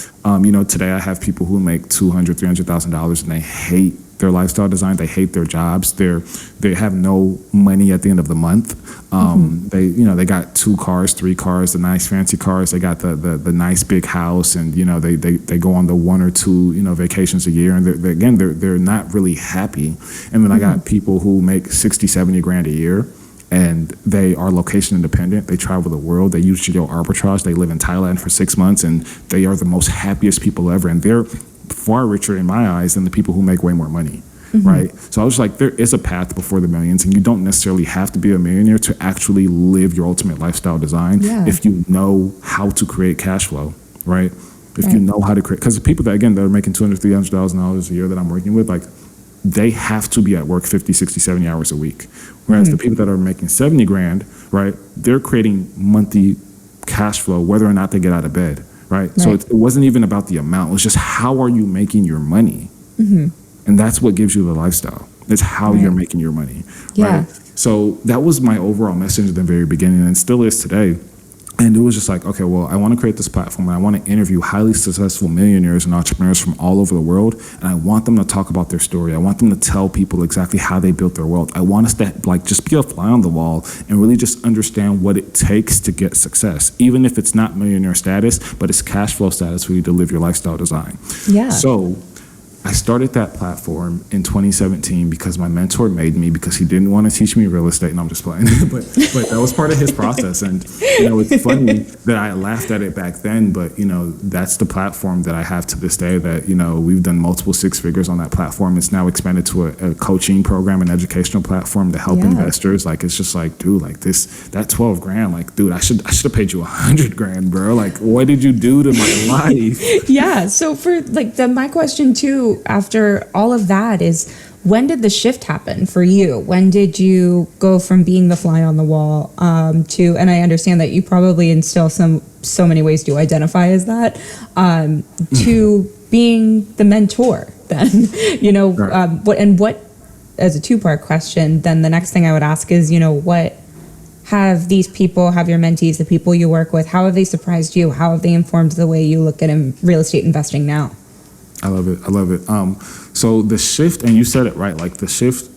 Today I have people who make $200,000, $300,000 and they hate their lifestyle design. They hate their jobs. They have no money at the end of the month. They got 2 cars, 3 cars, the nice fancy cars. They got the nice big house, and they go on the 1 or 2 vacations a year, and they're not really happy. And then I got people who make 60, 70 grand a year, and they are location independent. They travel the world. They use geo arbitrage. They live in Thailand for 6 months, and they are the most happiest people ever. And they're far richer in my eyes than the people who make way more money. Right. So I was like, there is a path before the millions, and you don't necessarily have to be a millionaire to actually live your ultimate lifestyle design if you know how to create cash flow. Right. If you know how to create, because the people that are making $200,000, $300,000 a year that I'm working with, like, they have to be at work 50, 60, 70 hours a week. Whereas the people that are making 70 grand, right, they're creating monthly cash flow, whether or not they get out of bed. Right. So it wasn't even about the amount. It was just, how are you making your money? And that's what gives you the lifestyle. It's how you're making your money. Right. So that was my overall message at the very beginning, and still is today. And it was just like, okay, well, I want to create this platform, and I want to interview highly successful millionaires and entrepreneurs from all over the world, and I want them to talk about their story. I want them to tell people exactly how they built their wealth. I want us to just be a fly on the wall and really just understand what it takes to get success, even if it's not millionaire status, but it's cash flow status for you to live your lifestyle design. So I started that platform in 2017 because my mentor made me, because he didn't want to teach me real estate. And I'm just playing, but that was part of his process. And it's funny that I laughed at it back then, but that's the platform that I have to this day. That we've done multiple 6 figures on that platform. It's now expanded to a coaching program, an educational platform to help investors. Like, it's just like, dude, like that 12 grand, like, dude, I should have paid you 100 grand, bro. Like, what did you do to my life? So for my question too, after all of that, is, when did the shift happen for you? When did you go from being the fly on the wall to, and I understand that you probably in still so many ways do identify as that, to being the mentor then, what, as a 2-part question, then the next thing I would ask is, what have these people, have your mentees, the people you work with, how have they surprised you? How have they informed the way you look at real estate investing now? I love it. So the shift, and you said it right, like the shift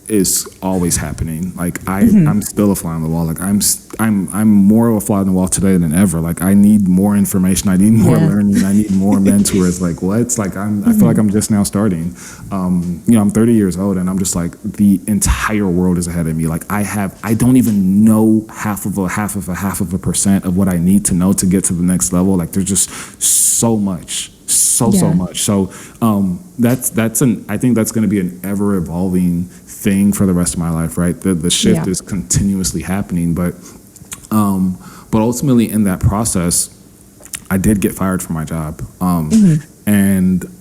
is always happening. Like I'm still a fly on the wall. Like I'm more of a fly on the wall today than ever. Like, I need more information. I need more learning. I need more mentors. Like, what? It's like I feel like I'm just now starting. I'm 30 years old, and I'm just like, the entire world is ahead of me. Like, I don't even know half of a percent of what I need to know to get to the next level. Like, there's just so much. So much. So I think that's going to be an ever evolving thing for the rest of my life, right? The shift is continuously happening, but ultimately in that process, I did get fired from my job, and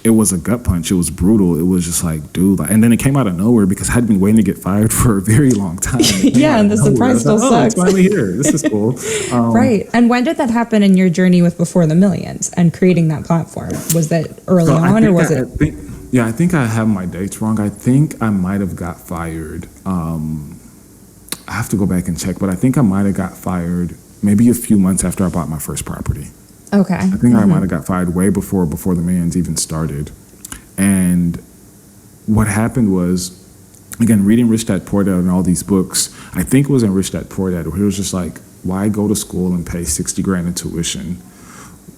it was a gut punch. It was brutal. It was just like, dude, and then it came out of nowhere because I had been waiting to get fired for a very long time. And the surprise still sucks. It's finally here. This is cool. Right. And when did that happen in your journey with Before the Millions and creating that platform? Was that early on, or was it? I think I have my dates wrong. I think I might have got fired. I have to go back and check, but I think I might have got fired maybe a few months after I bought my first property. Okay. I think I might have got fired way before the millions even started. And what happened was, again, reading Rich Dad Poor Dad and all these books, I think it was in Rich Dad Poor Dad where he was just like, why go to school and pay 60 grand in tuition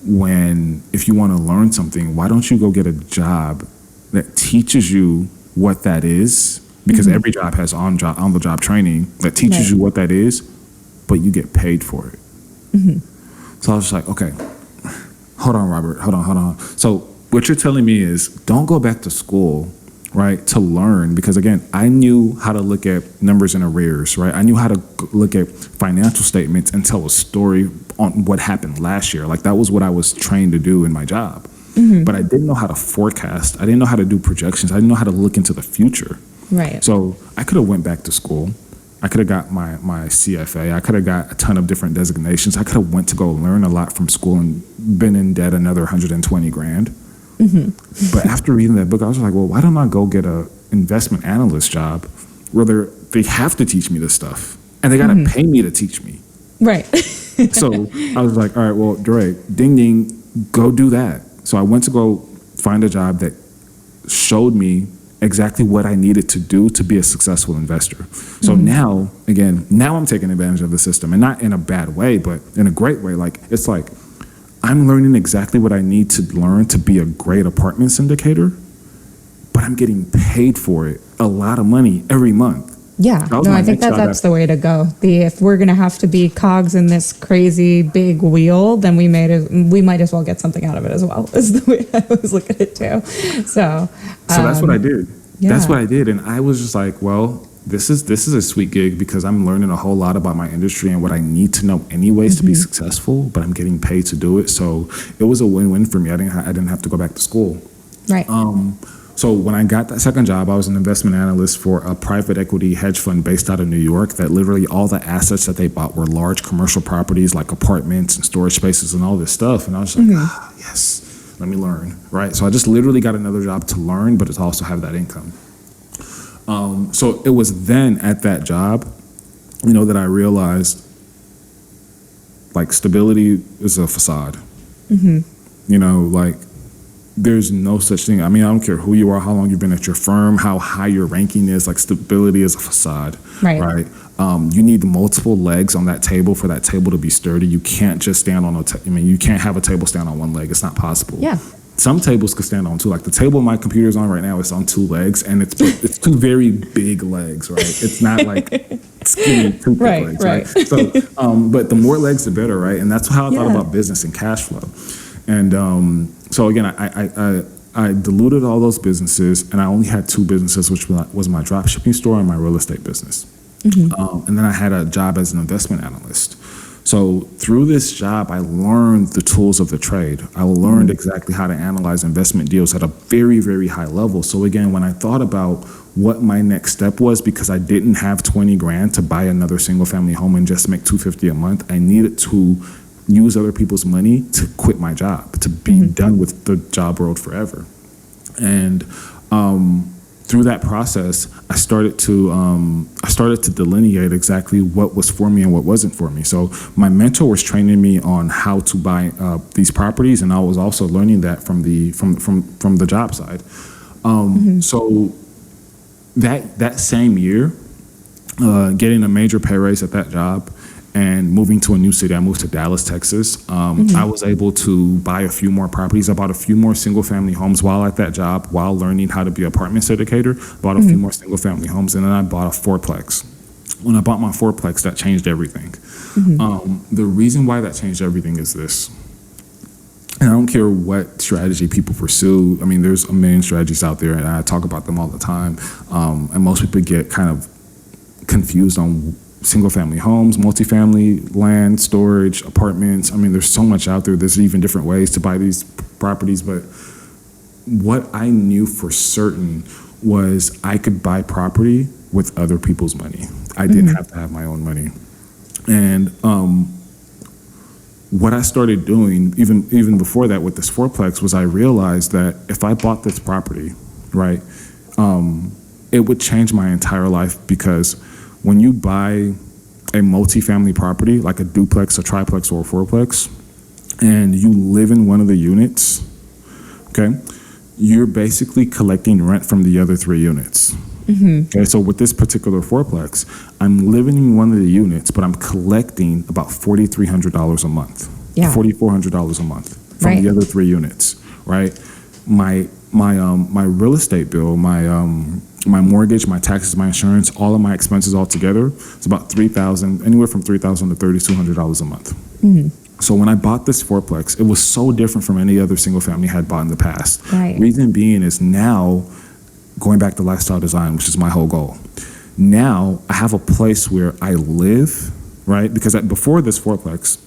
when if you want to learn something, why don't you go get a job that teaches you what that is? Because every job has on the job training that teaches you what that is, but you get paid for it. So I was just like, okay, hold on, Robert, hold on. So what you're telling me is don't go back to school, right, to learn, because again, I knew how to look at numbers in arrears, right? I knew how to look at financial statements and tell a story on what happened last year. Like that was what I was trained to do in my job. But I didn't know how to forecast. I didn't know how to do projections. I didn't know how to look into the future. Right. So I could have went back to school. I could have got my CFA. I could have got a ton of different designations. I could have went to go learn a lot from school and been in debt another 120 grand. But after reading that book, I was like, well, why don't I go get a investment analyst job where they have to teach me this stuff and they got to pay me to teach me. Right. So I was like, all right, well, Daray, ding, ding, go do that. So I went to go find a job that showed me exactly what I needed to do to be a successful investor. So now I'm taking advantage of the system, and not in a bad way, but in a great way. Like, it's like I'm learning exactly what I need to learn to be a great apartment syndicator, but I'm getting paid for it a lot of money every month. Yeah, no, I think that's the way to go. If we're going to have to be cogs in this crazy big wheel, then we might as well get something out of it as well, is the way I always look at it too. So that's what I did. Yeah. That's what I did. And I was just like, well, this is a sweet gig because I'm learning a whole lot about my industry and what I need to know anyways to be successful, but I'm getting paid to do it. So it was a win-win for me. I didn't have to go back to school. Right. So when I got that second job, I was an investment analyst for a private equity hedge fund based out of New York that literally all the assets that they bought were large commercial properties like apartments and storage spaces and all this stuff. And I was like, yes, let me learn, right? So I just literally got another job to learn, but to also have that income. So it was then at that job, that I realized like stability is a facade. Like there's no such thing. I mean, I don't care who you are, how long you've been at your firm, how high your ranking is, like stability is a facade, right? You need multiple legs on that table for that table to be sturdy. You can't just stand on you can't have a table stand on one leg. It's not possible. Yeah. Some tables could stand on two. Like the table my computer's on right now is on two legs, and it's two very big legs, right? It's not like skinny two legs, right? So, but the more legs, the better, right? And that's how I thought about business and cash flow. And so again, I diluted all those businesses, and I only had two businesses, which was my drop shipping store and my real estate business. And then I had a job as an investment analyst. So through this job, I learned the tools of the trade. I learned exactly how to analyze investment deals at a very, very high level. So again, when I thought about what my next step was, because I didn't have 20 grand to buy another single family home and just make $250 a month, I needed to use other people's money to quit my job, to be done with the job world forever. And through that process, I started to delineate exactly what was for me and what wasn't for me. So my mentor was training me on how to buy these properties, and I was also learning that from the job side. So that same year, getting a major pay raise at that job and moving to a new city, I moved to Dallas, Texas. I was able to buy a few more properties. I bought a few more single-family homes while at that job, while learning how to be an apartment syndicator. Bought a few more single-family homes, and then I bought a fourplex. When I bought my fourplex, that changed everything. The reason why that changed everything is this. And I don't care what strategy people pursue. I mean, there's a million strategies out there, and I talk about them all the time. And most people get kind of confused on single-family homes, multifamily, land, storage, apartments. I mean, there's so much out there. There's even different ways to buy these properties. But what I knew for certain was I could buy property with other people's money. I didn't have to have my own money. And what I started doing, even before that with this fourplex, was I realized that if I bought this property, right, it would change my entire life, because when you buy a multifamily property, like a duplex, a triplex, or a fourplex, and you live in one of the units, okay, you're basically collecting rent from the other 3 units. Okay, so with this particular fourplex, I'm living in one of the units, but I'm collecting about $4,300 a month, $4,400 a month from the other 3 units, right? My real estate bill, my mortgage, my taxes, my insurance, all of my expenses all together, it's about anywhere from $3,000 to $3,200 a month. So when I bought this fourplex, it was so different from any other single family I had bought in the past. Reason being is now, going back to lifestyle design, which is my whole goal. Now I have a place where I live, right? Because before this fourplex,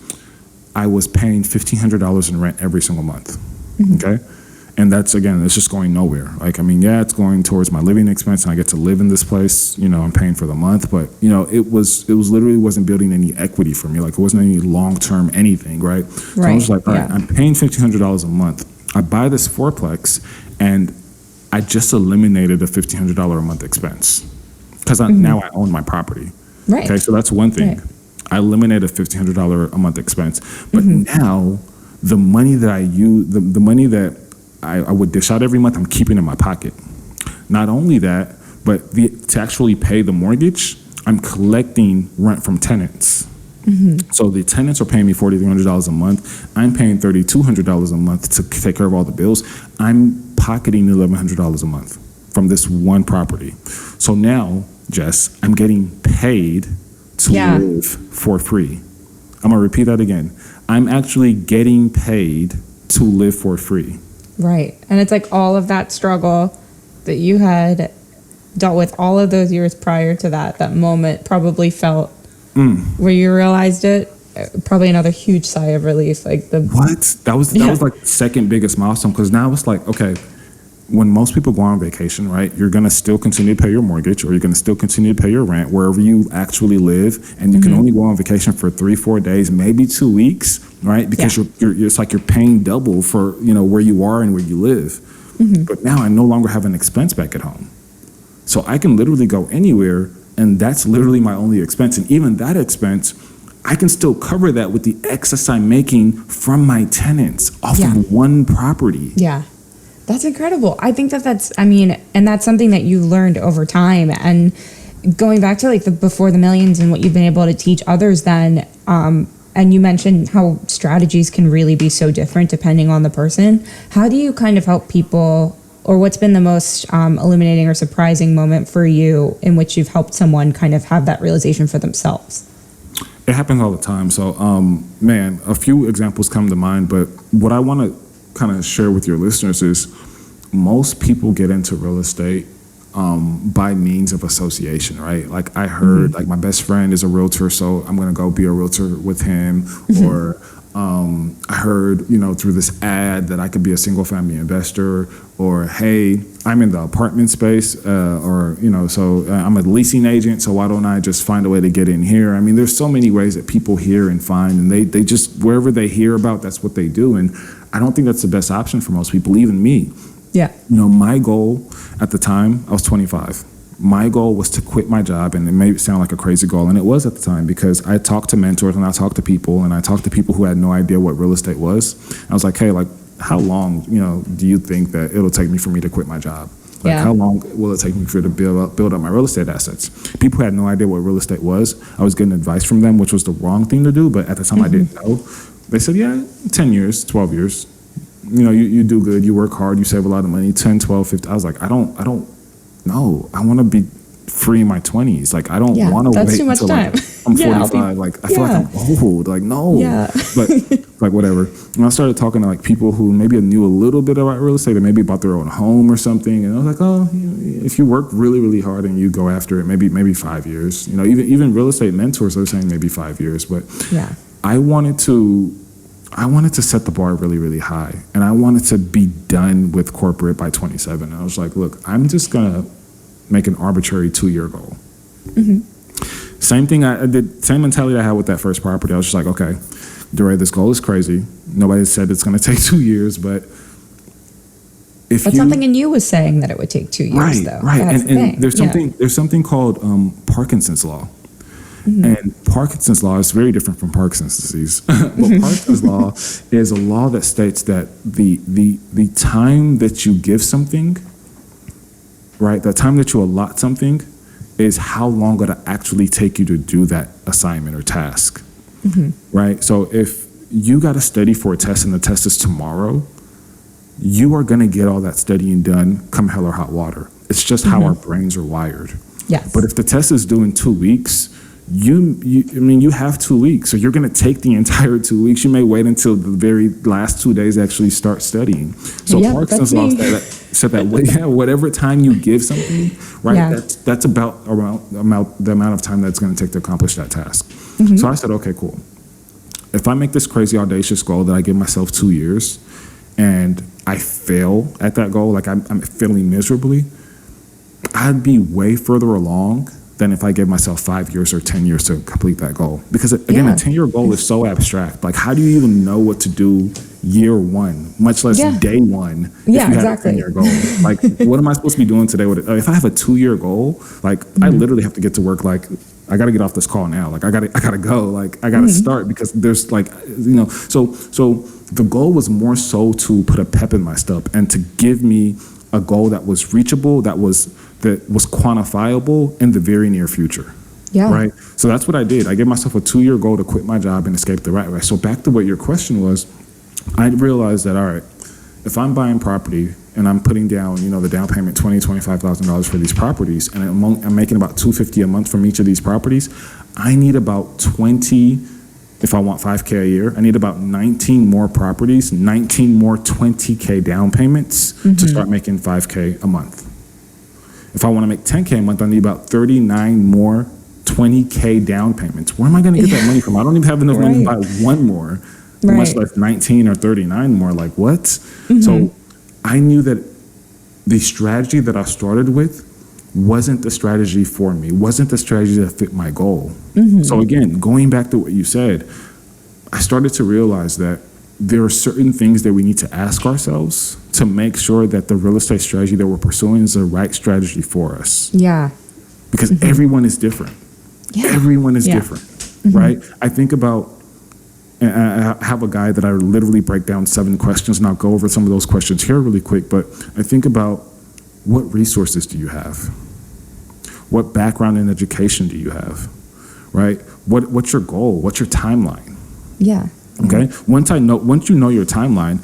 I was paying $1,500 in rent every single month. Okay. And that's, again, it's just going nowhere. Like, I mean, yeah, it's going towards my living expense and I get to live in this place, you know, I'm paying for the month, but you know, it was literally wasn't building any equity for me. Like it wasn't any long-term anything, right? So I was like, all right, I'm paying $1,500 a month. I buy this fourplex and I just eliminated a $1,500 a month expense because now I own my property. Okay, so that's one thing. I eliminated a $1,500 a month expense, but now the money that I use, the money that I would dish out every month, I'm keeping in my pocket. Not only that, but to actually pay the mortgage, I'm collecting rent from tenants. So the tenants are paying me $4,300 a month. I'm paying $3,200 a month to take care of all the bills. I'm pocketing $1,100 a month from this one property. So now, Jess, I'm getting paid to live for free. I'm gonna repeat that again. I'm actually getting paid to live for free. Right. And it's like all of that struggle that you had dealt with all of those years prior to that moment probably felt where you realized it, probably another huge sigh of relief. Like that was like the second biggest milestone, because now it's like, okay, when most people go on vacation, right, you're going to still continue to pay your mortgage, or you're going to still continue to pay your rent wherever you actually live, and you can only go on vacation for 3-4 days, maybe 2 weeks, right? Because you're it's like you're paying double for, you know, where you are and where you live. But now I no longer have an expense back at home, so I can literally go anywhere, and that's literally my only expense. And even that expense, I can still cover that with the excess I'm making from my tenants off of one property. Yeah. That's incredible. I think that's something that you learned over time. And going back to like the before the millions and what you've been able to teach others then, and you mentioned how strategies can really be so different depending on the person. How do you kind of help people, or what's been the most illuminating or surprising moment for you in which you've helped someone kind of have that realization for themselves? It happens all the time. So, a few examples come to mind, but what I want to kind of share with your listeners is most people get into real estate by means of association, right? Like I heard, like my best friend is a realtor, so I'm going to go be a realtor with him. Or I heard, you know, through this ad that I could be a single family investor, or, hey, I'm in the apartment space, or, you know, so I'm a leasing agent, so why don't I just find a way to get in here? I mean, there's so many ways that people hear and find, and they just, wherever they hear about, that's what they do. And I don't think that's the best option for most people, even me. Yeah. You know, my goal at the time, I was 25. My goal was to quit my job, and it may sound like a crazy goal, and it was at the time, because I talked to mentors and I talked to people, and I talked to people who had no idea what real estate was. I was like, hey, like, how long, you know, do you think that it'll take me for me to quit my job? Like, how long will it take me to build up my real estate assets? People had no idea what real estate was. I was getting advice from them, which was the wrong thing to do, but at the time I didn't know. They said, 10 years, 12 years. You know, you do good, you work hard, you save a lot of money, 10, 12, 15. I was like, I don't know. I want to be free in my 20s. Like, I don't want to wait until like, I'm 45. Like, I feel like I'm old. Like, no. But like, whatever. And I started talking to like people who maybe knew a little bit about real estate, or maybe bought their own home or something. And I was like, oh, if you work really, really hard and you go after it, maybe 5 years. You know, even real estate mentors are saying maybe 5 years. But I wanted to set the bar really, really high, and I wanted to be done with corporate by 27. And I was like, look, I'm just gonna make an arbitrary 2-year goal. Same thing I did, same mentality I had with that first property. I was just like, okay, Daray, this goal is crazy. Nobody said it's gonna take 2 years, but something in you was saying that it would take 2 years, though. Right. And there's something called Parkinson's law. And Parkinson's law is very different from Parkinson's disease. But Parkinson's law is a law that states that the time that you give something, right, the time that you allot something is how long it'll actually take you to do that assignment or task, right? So if you got to study for a test and the test is tomorrow, you are going to get all that studying done come hell or hot water. It's just how our brains are wired. Yes. But if the test is due in 2 weeks, you have 2 weeks, so you're going to take the entire 2 weeks. You may wait until the very last 2 days to actually start studying. So Parkinson's law said that whatever time you give something, right, that's about around the amount of time that's going to take to accomplish that task. So I said, okay, cool. If I make this crazy audacious goal that I give myself 2 years and I fail at that goal, like I'm failing miserably, I'd be way further along than if I gave myself 5 years or 10 years to complete that goal. Because again, a 10-year goal is so abstract. Like, how do you even know what to do year one, much less day one, if you have a 10-year goal? Like, what am I supposed to be doing today with it? If I have a 2-year goal, like, I literally have to get to work. Like, I got to get off this call now. Like, I gotta go. Like, I gotta start, because there's like, so the goal was more so to put a pep in my step and to give me a goal that was reachable, that was quantifiable in the very near future. Right. So that's what I did. I gave myself a 2-year goal to quit my job and escape the rat race. So back to what your question was, I realized that, all right, if I'm buying property and I'm putting down, the down payment, $20,000-$25,000 for these properties, and I'm making about $250 a month from each of these properties, I need about 20. If I want $5K a year, I need about 19 more properties, 19 more $20K down payments to start making $5K a month. If I want to make $10K a month, I need about 39 more $20K down payments. Where am I going to get that money from? I don't even have enough money to buy one more, much less 19 or 39 more. Like, what? So I knew that the strategy that I started with wasn't the strategy for me, wasn't the strategy that fit my goal. So again, going back to what you said, I started to realize that there are certain things that we need to ask ourselves to make sure that the real estate strategy that we're pursuing is the right strategy for us. Because everyone is different. Everyone is different, right? I think about, and I have a guide that I literally break down 7 questions, and I'll go over some of those questions here really quick, but I think about, what resources do you have? What background and education do you have, right? What's your goal? What's your timeline? Okay. Once you know your timeline,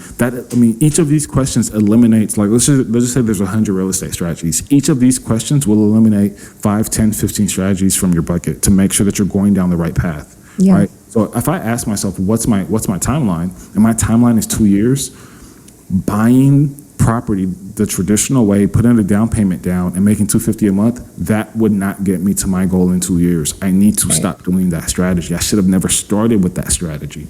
each of these questions eliminates, like, let's just say there's 100 real estate strategies. Each of these questions will eliminate 5, 10, 15 strategies from your bucket to make sure that you're going down the right path. Right. So if I ask myself, what's my timeline? And my timeline is 2 years, buying property the traditional way, putting a down payment down and making $250 a month, that would not get me to my goal in 2 years. I need to stop doing that strategy. I should have never started with that strategy.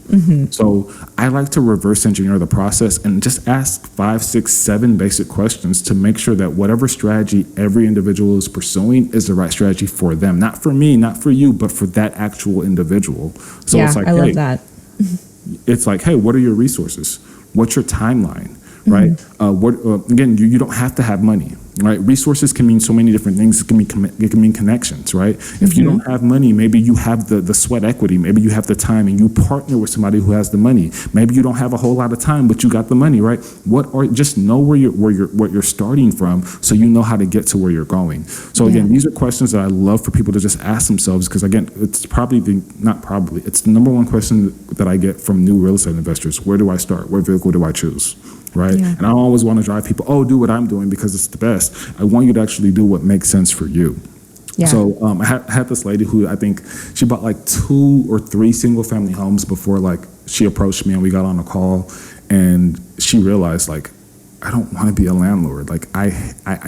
So I like to reverse engineer the process and just ask 5, 6, 7 basic questions to make sure that whatever strategy every individual is pursuing is the right strategy for them. Not for me, not for you, but for that actual individual. So it's like, I love that. It's like, hey, what are your resources? What's your timeline? Right. Again, you don't have to have money. Right. Resources can mean so many different things. It can mean connections. Right. If you don't have money, maybe you have the sweat equity. Maybe you have the time and you partner with somebody who has the money. Maybe you don't have a whole lot of time, but you got the money. Right. Just know what you're starting from, so you know how to get to where you're going. So again, these are questions that I love for people to just ask themselves, because again, it's the number one question that I get from new real estate investors. Where do I start? What vehicle do I choose? Right. And I always want to drive people, do what I'm doing because it's the best. I want you to actually do what makes sense for you. So I had this lady who, I think she bought like 2 or 3 single family homes before like she approached me and we got on a call, and she realized, like, I don't want to be a landlord. Like I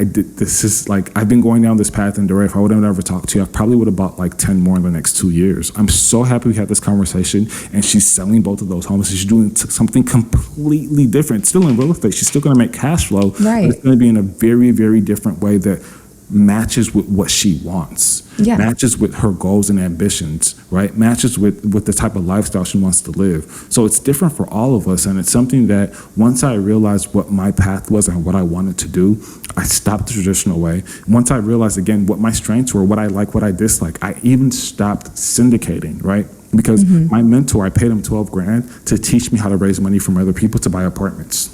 did, this is like, I've been going down this path in Daray. If I would have never talked to you, I probably would have bought like 10 more in the next 2 years. I'm so happy we had this conversation, and she's selling both of those homes. She's doing something completely different. Still in real estate. She's still going to make cash flow. But it's going to be in a very, very different way that matches with what she wants, matches with her goals and ambitions, right? Matches with the type of lifestyle she wants to live. So it's different for all of us. And it's something that once I realized what my path was and what I wanted to do, I stopped the traditional way. Once I realized, again, what my strengths were, what I like, what I dislike, I even stopped syndicating, right? Because my mentor, I paid him $12,000 to teach me how to raise money from other people to buy apartments.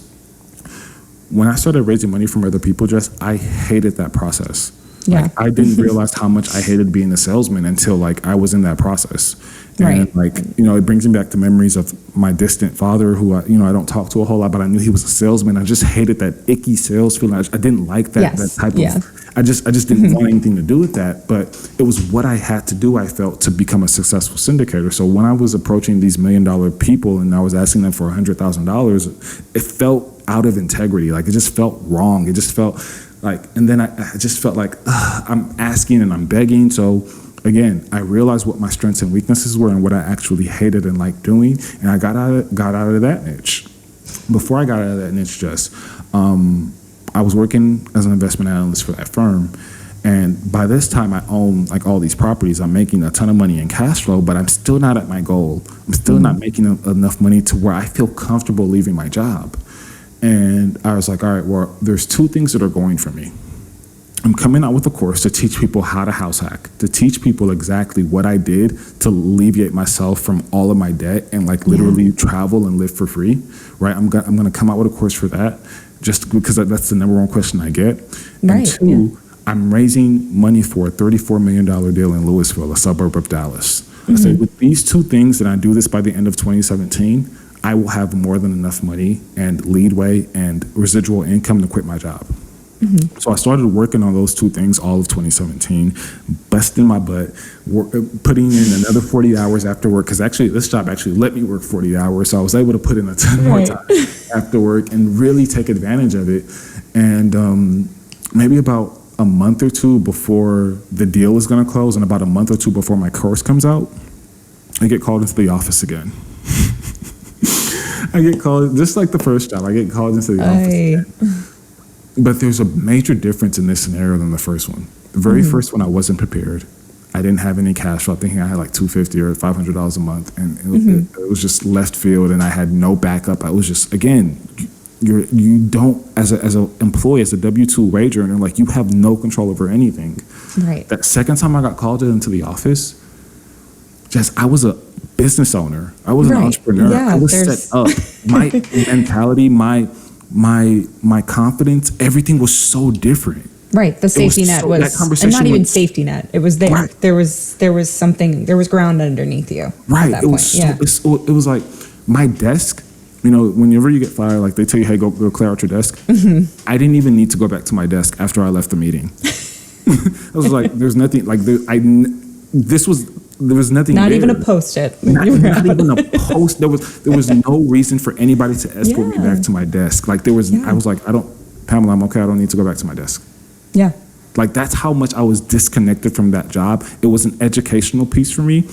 When I started raising money from other people, I hated that process. Yeah. Like, I didn't realize how much I hated being a salesman until like I was in that process. And like, it brings me back to memories of my distant father who I don't talk to a whole lot, but I knew he was a salesman. I just hated that icky sales feeling. I didn't like that, that type of, I just didn't want anything to do with that. But it was what I had to do, I felt, to become a successful syndicator. So when I was approaching these $1 million people and I was asking them for $100,000, it felt out of integrity. Like, it just felt wrong. It just felt like, and then I just felt like I'm asking and I'm begging. So again, I realized what my strengths and weaknesses were and what I actually hated and liked doing, and I got out of that niche. Before I got out of that niche, I was working as an investment analyst for that firm, and by this time I own like all these properties. I'm making a ton of money in cash flow, but I'm still not at my goal. I'm still not making enough money to where I feel comfortable leaving my job. And I was like, all right, well, there's two things that are going for me. I'm coming out with a course to teach people how to house hack, to teach people exactly what I did to alleviate myself from all of my debt and like literally travel and live for free, right? I'm going to come out with a course for that, just because that's the number one question I get. And two, I'm raising money for a $34 million deal in Louisville, a suburb of Dallas. I said, with these two things, and I do this by the end of 2017, I will have more than enough money and leadway and residual income to quit my job. So I started working on those two things all of 2017, busting my butt, putting in another 40 hours after work, because actually this job actually let me work 40 hours. So I was able to put in a ton more time after work and really take advantage of it. And maybe about a month or two before the deal is going to close and about a month or two before my course comes out, I get called into the office again. I get called, just like the first job, I get called into the office again. But there's a major difference in this scenario than the first one. The very first one, I wasn't prepared. I didn't have any cash flow. I think I had like $250 or $500 a month, and it was just left field, and I had no backup. I was just, again, you don't, as an employee, as a W-2 wage earner, like, you have no control over anything. Right. That second time I got called into the office, I was a business owner. I was an entrepreneur. Yeah, I was set up. My mentality, my confidence, everything was so different. Right. The safety net was, and not even safety net. It was there. Right. There was something, there was ground underneath you. Right. At that point. It was like my desk, whenever you get fired, like they tell you, hey, go clear out your desk. I didn't even need to go back to my desk after I left the meeting. I was like, there's nothing, like, there was nothing. Not there. even a Post-it. Not even a post. There was no reason for anybody to escort me back to my desk. Like, I was like, Pamela, I'm okay. I don't need to go back to my desk. Yeah. Like, that's how much I was disconnected from that job. It was an educational piece for me.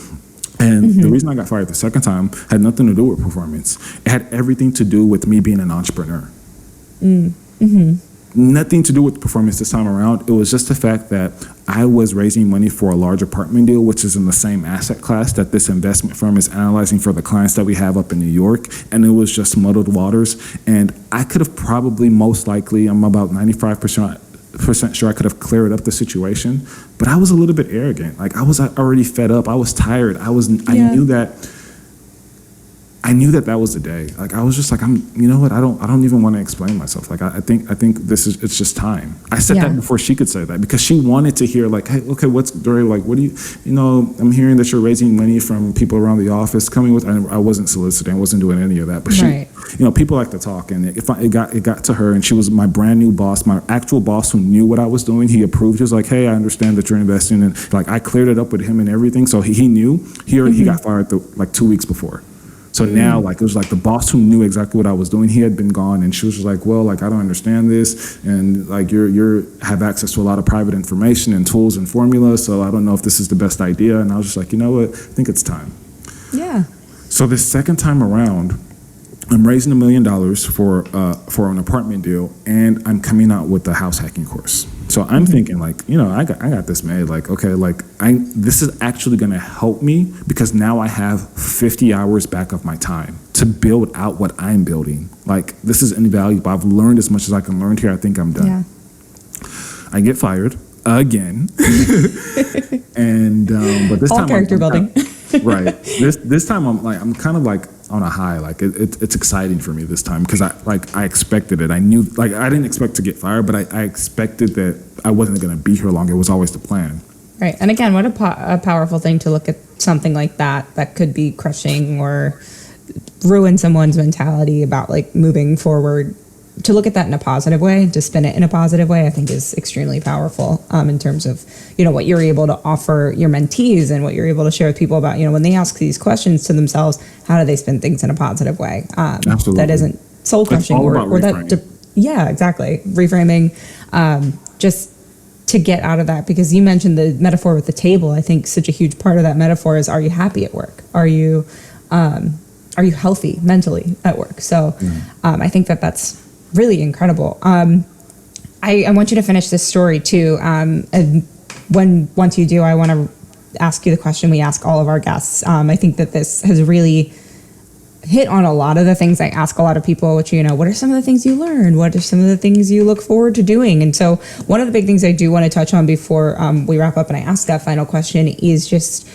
And the reason I got fired the second time had nothing to do with performance. It had everything to do with me being an entrepreneur. Nothing to do with performance this time around. It was just the fact that I was raising money for a large apartment deal, which is in the same asset class that this investment firm is analyzing for the clients that we have up in New York. And it was just muddled waters. And I could have probably, most likely, I'm about 95% sure I could have cleared up the situation. But I was a little bit arrogant. Like, I was already fed up. I was tired. I knew that was the day. Like, I was just like, you know what? I don't even want to explain myself. Like, I think it's just time. I said that before she could say that, because she wanted to hear, like, hey, okay, what's Daray, like, what do you, I'm hearing that you're raising money from people around the office, coming with, I wasn't soliciting, I wasn't doing any of that, but she, people like to talk, and it got to her, and she was my brand new boss, my actual boss who knew what I was doing. He approved. He was like, hey, I understand that you're investing, and like, I cleared it up with him and everything. So he knew. He got fired like 2 weeks before. So now, like, it was like the boss who knew exactly what I was doing. He had been gone, and she was just like, well, like, I don't understand this, and like, you have access to a lot of private information and tools and formulas, so I don't know if this is the best idea. And I was just like, you know what, I think it's time. Yeah. So this second time around, I'm raising $1 million for an apartment deal, and I'm coming out with the house hacking course. So I'm thinking like, I got this made. Like, okay, like this is actually going to help me because now I have 50 hours back of my time to build out what I'm building. Like, this is invaluable. I've learned as much as I can learn here. I think I'm done. Yeah. I get fired again, and but this all time character building. Right. This time I'm kind of like on a high. Like it's exciting for me this time because I expected it. I knew, like, I didn't expect to get fired, but I expected that I wasn't going to be here long. It was always the plan. Right. And again, what a powerful thing to look at something like that could be crushing or ruin someone's mentality about like moving forward. To look at that in a positive way, to spin it in a positive way, I think is extremely powerful in terms of, what you're able to offer your mentees and what you're able to share with people about, when they ask these questions to themselves, how do they spin things in a positive way? Absolutely. That isn't soul crushing or that. Yeah, exactly. Reframing, just to get out of that, because you mentioned the metaphor with the table. I think such a huge part of that metaphor is, are you happy at work? Are you healthy mentally at work? So I think that's really incredible. I want you to finish this story too. And once you do, I want to ask you the question we ask all of our guests. I think that this has really hit on a lot of the things I ask a lot of people, which, what are some of the things you learned? What are some of the things you look forward to doing? And so one of the big things I do want to touch on before we wrap up and I ask that final question is just,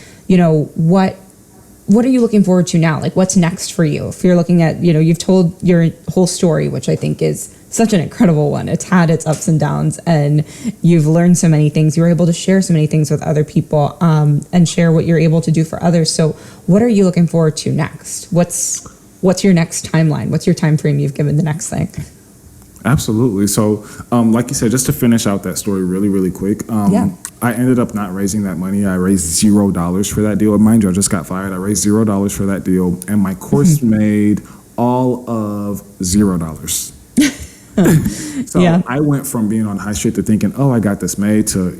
what are you looking forward to now? Like, what's next for you? If you're looking at, you've told your whole story, which I think is such an incredible one. It's had its ups and downs, and you've learned so many things. You were able to share so many things with other people, and share what you're able to do for others. So what are you looking forward to next? What's your next timeline? What's your time frame you've given the next thing? Absolutely. So, like you said, just to finish out that story really, really quick, I ended up not raising that money. I raised $0 for that deal. Mind you, I just got fired. I raised $0 for that deal, and my course made all of $0. So I went from being on high street to thinking, oh, I got this made, to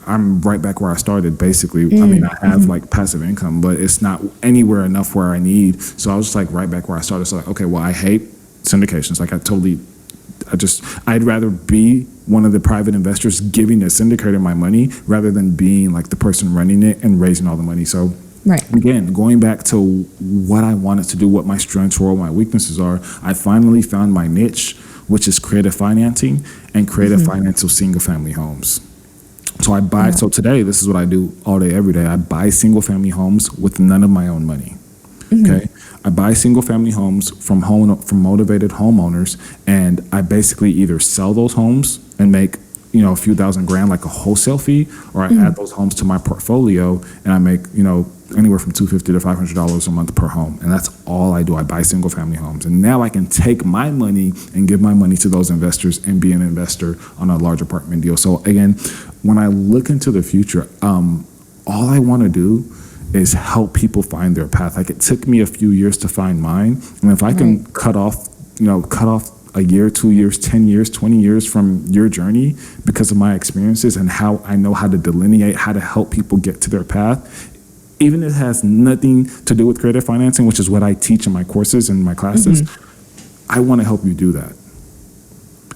I'm right back where I started, basically. I mean, I have like passive income, but it's not anywhere enough where I need. So I was just like right back where I started. So like, okay, well, I hate syndications. Like I'd rather be one of the private investors giving a syndicator my money rather than being like the person running it and raising all the money. So again, going back to what I wanted to do, what my strengths were, what my weaknesses are, I finally found my niche, which is creative financing and creative finance of single family homes. So I buy, so today, this is what I do all day, every day. I buy single family homes with none of my own money. Okay. I buy single family homes from motivated homeowners, and I basically either sell those homes and make, a few $1,000 like a wholesale fee, or I add those homes to my portfolio and I make, anywhere from $250 to $500 a month per home. And that's all I do. I buy single family homes. And now I can take my money and give my money to those investors and be an investor on a large apartment deal. So again, when I look into the future, all I want to do is help people find their path. Like, it took me a few years to find mine. And if I can cut off a year, 2 years, 10 years, 20 years from your journey because of my experiences and how I know how to delineate, how to help people get to their path, even if it has nothing to do with creative financing, which is what I teach in my courses and my classes, I want to help you do that.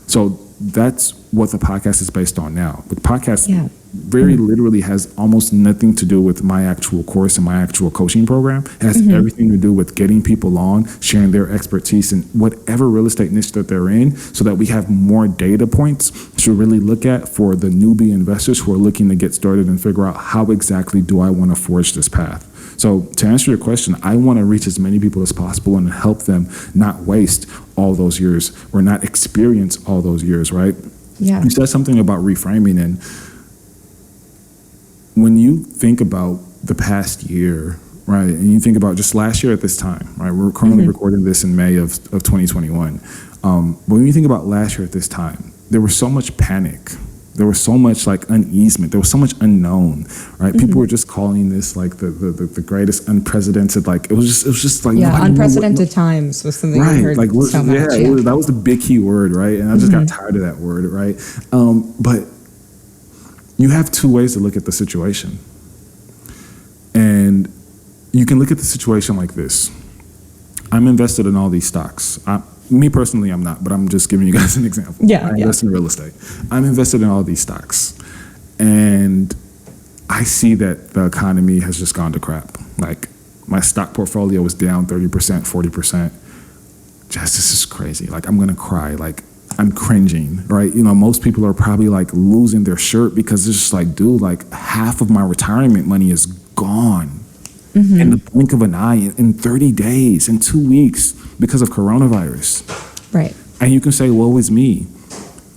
So that's what the podcast is based on now. The podcast very literally has almost nothing to do with my actual course and my actual coaching program. It has everything to do with getting people on, sharing their expertise in whatever real estate niche that they're in, so that we have more data points to really look at for the newbie investors who are looking to get started and figure out, how exactly do I want to forge this path? So to answer your question, I want to reach as many people as possible and help them not waste all those years or not experience all those years, right? Yeah. You said something about reframing, and when you think about the past year, right, and you think about just last year at this time, right, we're currently recording this in May of 2021. But when you think about last year at this time, there was so much panic. There was so much like uneasement. There was so much unknown, right? People were just calling this like the greatest unprecedented, like it was just like unprecedented times was something I heard like so much. That was the big key word, right? And I just got tired of that word, right? But you have two ways to look at the situation, and you can look at the situation like this. I'm invested in all these stocks. Me personally, I'm not, but I'm just giving you guys an example. I invest in real estate. I'm invested in all these stocks. And I see that the economy has just gone to crap. Like, my stock portfolio was down 30%, 40%. Just, this is crazy. Like, I'm going to cry. Like, I'm cringing, right? You know, most people are probably like losing their shirt because it's just like, dude, like half of my retirement money is gone in the blink of an eye, in 30 days, in 2 weeks because of coronavirus. Right. And you can say, woe is me.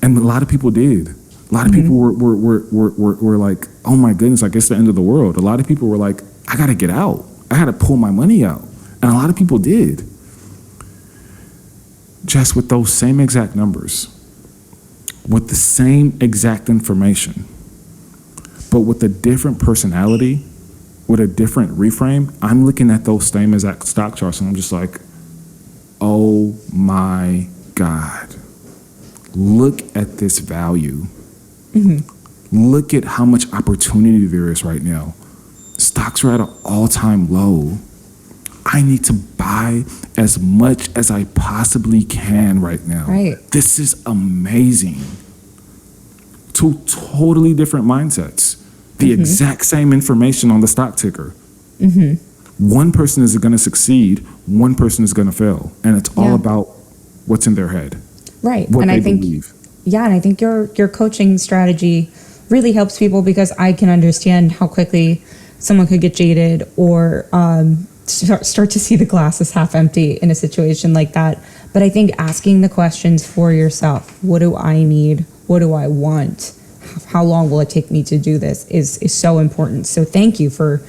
And a lot of people did. A lot of people were like, oh my goodness, like it's the end of the world. A lot of people were like, I got to get out. I got to pull my money out. And a lot of people did. Just with those same exact numbers, with the same exact information, but with a different personality, with a different reframe, I'm looking at those same exact stock charts and I'm just like, oh my God, look at this value. Look at how much opportunity there is right now. Stocks are at an all-time low. I need to buy as much as I possibly can right now. Right. This is amazing. Two totally different mindsets. The exact same information on the stock ticker. One person is going to succeed, one person is going to fail. And it's all about what's in their head. Right. What and they I think, believe. Yeah, and I think your coaching strategy really helps people because I can understand how quickly someone could get jaded or start to see the glass as half empty in a situation like that. But I think asking the questions for yourself, what do I need? What do I want? How long will it take me to do this is so important. So thank you for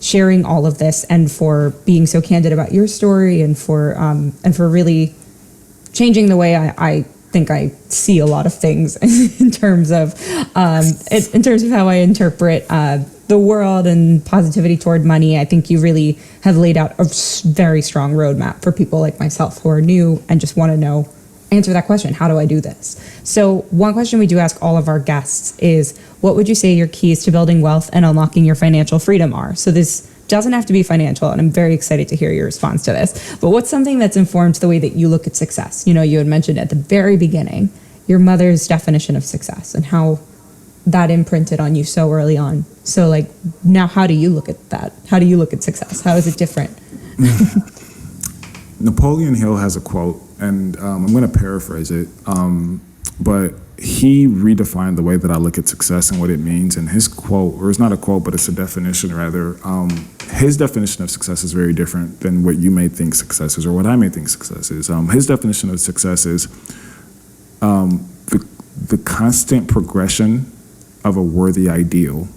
sharing all of this and for being so candid about your story and for really changing the way I think I see a lot of things in terms of how I interpret the world and positivity toward money. I think you really have laid out a very strong roadmap for people like myself who are new and just want to answer that question. How do I do this? So one question we do ask all of our guests is, what would you say your keys to building wealth and unlocking your financial freedom are? So this doesn't have to be financial, and I'm very excited to hear your response to this. But what's something that's informed the way that you look at success? You know, you had mentioned at the very beginning your mother's definition of success and how that imprinted on you so early on. So like now, how do you look at that? How do you look at success? How is it different? Napoleon Hill has a quote, and I'm going to paraphrase it, but he redefined the way that I look at success and what it means. And his quote, or it's not a quote, but it's a definition rather, his definition of success is very different than what you may think success is or what I may think success is. His definition of success is the constant progression of a worthy ideal.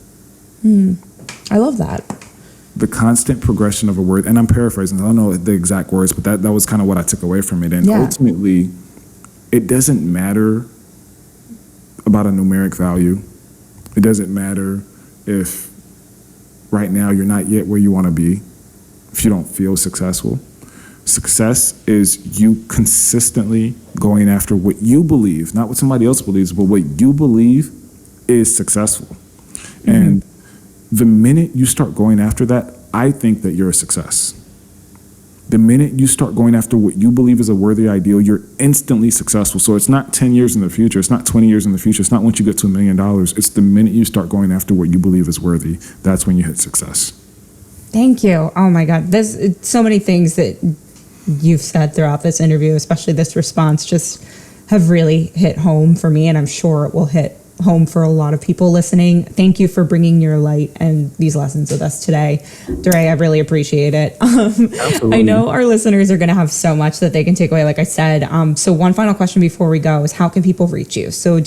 I love that. The constant progression of a word, and I'm paraphrasing, I don't know the exact words, but that was kind of what I took away from it. And ultimately, it doesn't matter about a numeric value. It doesn't matter if right now you're not yet where you want to be, if you don't feel successful. Success is you consistently going after what you believe, not what somebody else believes, but what you believe is successful. And the minute you start going after that, I think that you're a success. The minute you start going after what you believe is a worthy ideal, you're instantly successful. So it's not 10 years in the future. It's not 20 years in the future. It's not once you get to $1 million. It's the minute you start going after what you believe is worthy. That's when you hit success. Thank you. Oh my God. There's so many things that you've said throughout this interview, especially this response, just have really hit home for me. And I'm sure it will hit home for a lot of people listening. Thank you for bringing your light and these lessons with us today. Daray, I really appreciate it. I know our listeners are going to have so much that they can take away, like I said. So one final question before we go is, how can people reach you? So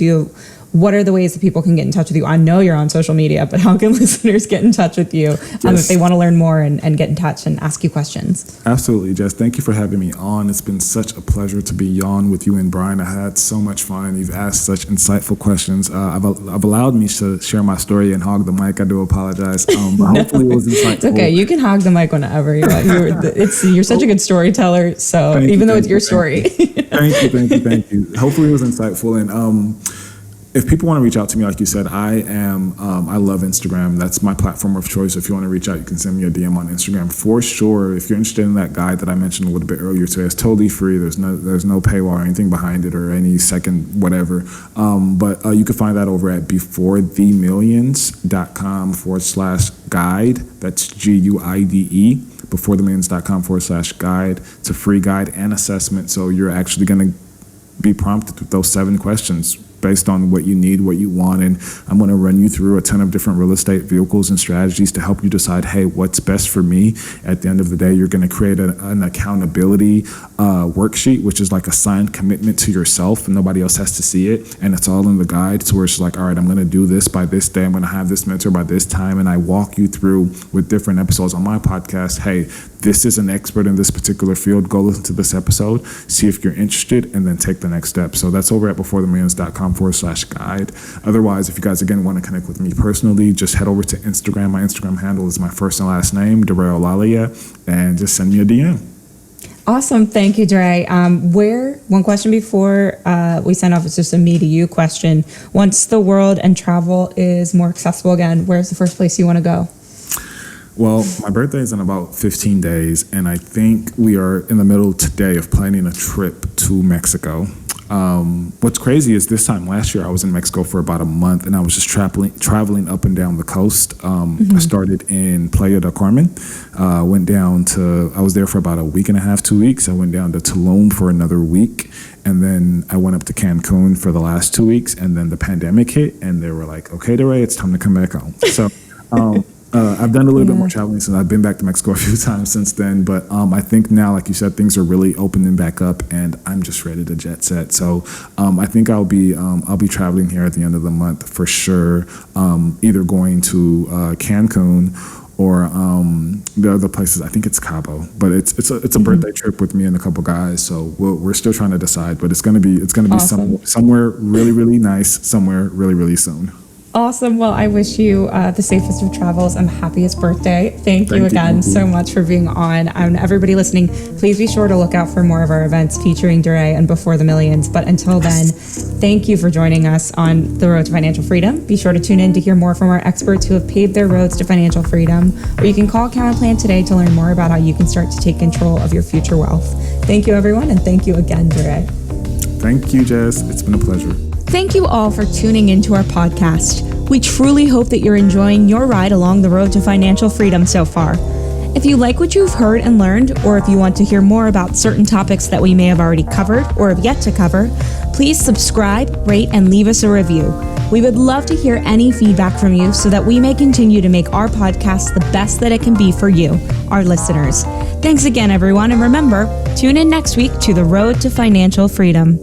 what are the ways that people can get in touch with you? I know you're on social media, but how can listeners get in touch with you if they want to learn more and get in touch and ask you questions? Absolutely, Jess. Thank you for having me on. It's been such a pleasure to be on with you and Brian. I had so much fun. You've asked such insightful questions. I've allowed me to share my story and hog the mic. I do apologize, but hopefully it was insightful. It's okay. You can hog the mic whenever. You're such a good storyteller. So even though it's your story. Thank you. Hopefully it was insightful. And if people want to reach out to me, like you said, I love Instagram. That's my platform of choice. If you want to reach out, you can send me a DM on Instagram for sure. If you're interested in that guide that I mentioned a little bit earlier today, it's totally free. There's no paywall or anything behind it or any second whatever. But you can find that over at beforethemillions.com/guide. That's GUIDE. beforethemillions.com/guide. It's a free guide and assessment. So you're actually going to be prompted with those 7 questions based on what you need, what you want, and I'm going to run you through a ton of different real estate vehicles and strategies to help you decide, hey, what's best for me? At the end of the day, you're going to create an accountability worksheet, which is like a signed commitment to yourself, and nobody else has to see it, and it's all in the guide. So where it's like, all right, I'm going to do this by this day, I'm going to have this mentor by this time, and I walk you through with different episodes on my podcast, hey, this is an expert in this particular field, go listen to this episode, see if you're interested, and then take the next step. So that's over at beforethemillions.com/guide. Otherwise, if you guys, again, want to connect with me personally, just head over to Instagram. My Instagram handle is my first and last name, Daray Olaleye, and just send me a DM. Awesome. Thank you, Daray. One question before we sign off, it's just a me to you question. Once the world and travel is more accessible again, where's the first place you want to go? Well, my birthday is in about 15 days, and I think we are in the middle today of planning a trip to Mexico. What's crazy is this time last year I was in Mexico for about a month, and I was just traveling up and down the coast. I started in Playa del Carmen, I was there for about a week and a half, 2 weeks. I went down to Tulum for another week, and then I went up to Cancun for the last 2 weeks, and then the pandemic hit, and they were like, okay, Daray, it's time to come back home. So I've done a little bit more traveling since I've been back to Mexico a few times since then, but I think now, like you said, things are really opening back up, and I'm just ready to jet set. So I think I'll be traveling here at the end of the month for sure, either going to Cancun or the other places. I think it's Cabo, but it's a birthday trip with me and a couple guys. So we're still trying to decide, but it's gonna be Awesome. somewhere really, really nice, somewhere really, really soon. Awesome. Well, I wish you the safest of travels and the happiest birthday. Thank you again so much for being on. And everybody listening, please be sure to look out for more of our events featuring Daray and Before the Millions. But until then, thank you for joining us on the road to financial freedom. Be sure to tune in to hear more from our experts who have paved their roads to financial freedom. Or you can call CamaPlan today to learn more about how you can start to take control of your future wealth. Thank you, everyone. And thank you again, Daray. Thank you, Jess. It's been a pleasure. Thank you all for tuning into our podcast. We truly hope that you're enjoying your ride along the road to financial freedom so far. If you like what you've heard and learned, or if you want to hear more about certain topics that we may have already covered or have yet to cover, please subscribe, rate, and leave us a review. We would love to hear any feedback from you so that we may continue to make our podcast the best that it can be for you, our listeners. Thanks again, everyone, and remember, tune in next week to the road to financial freedom.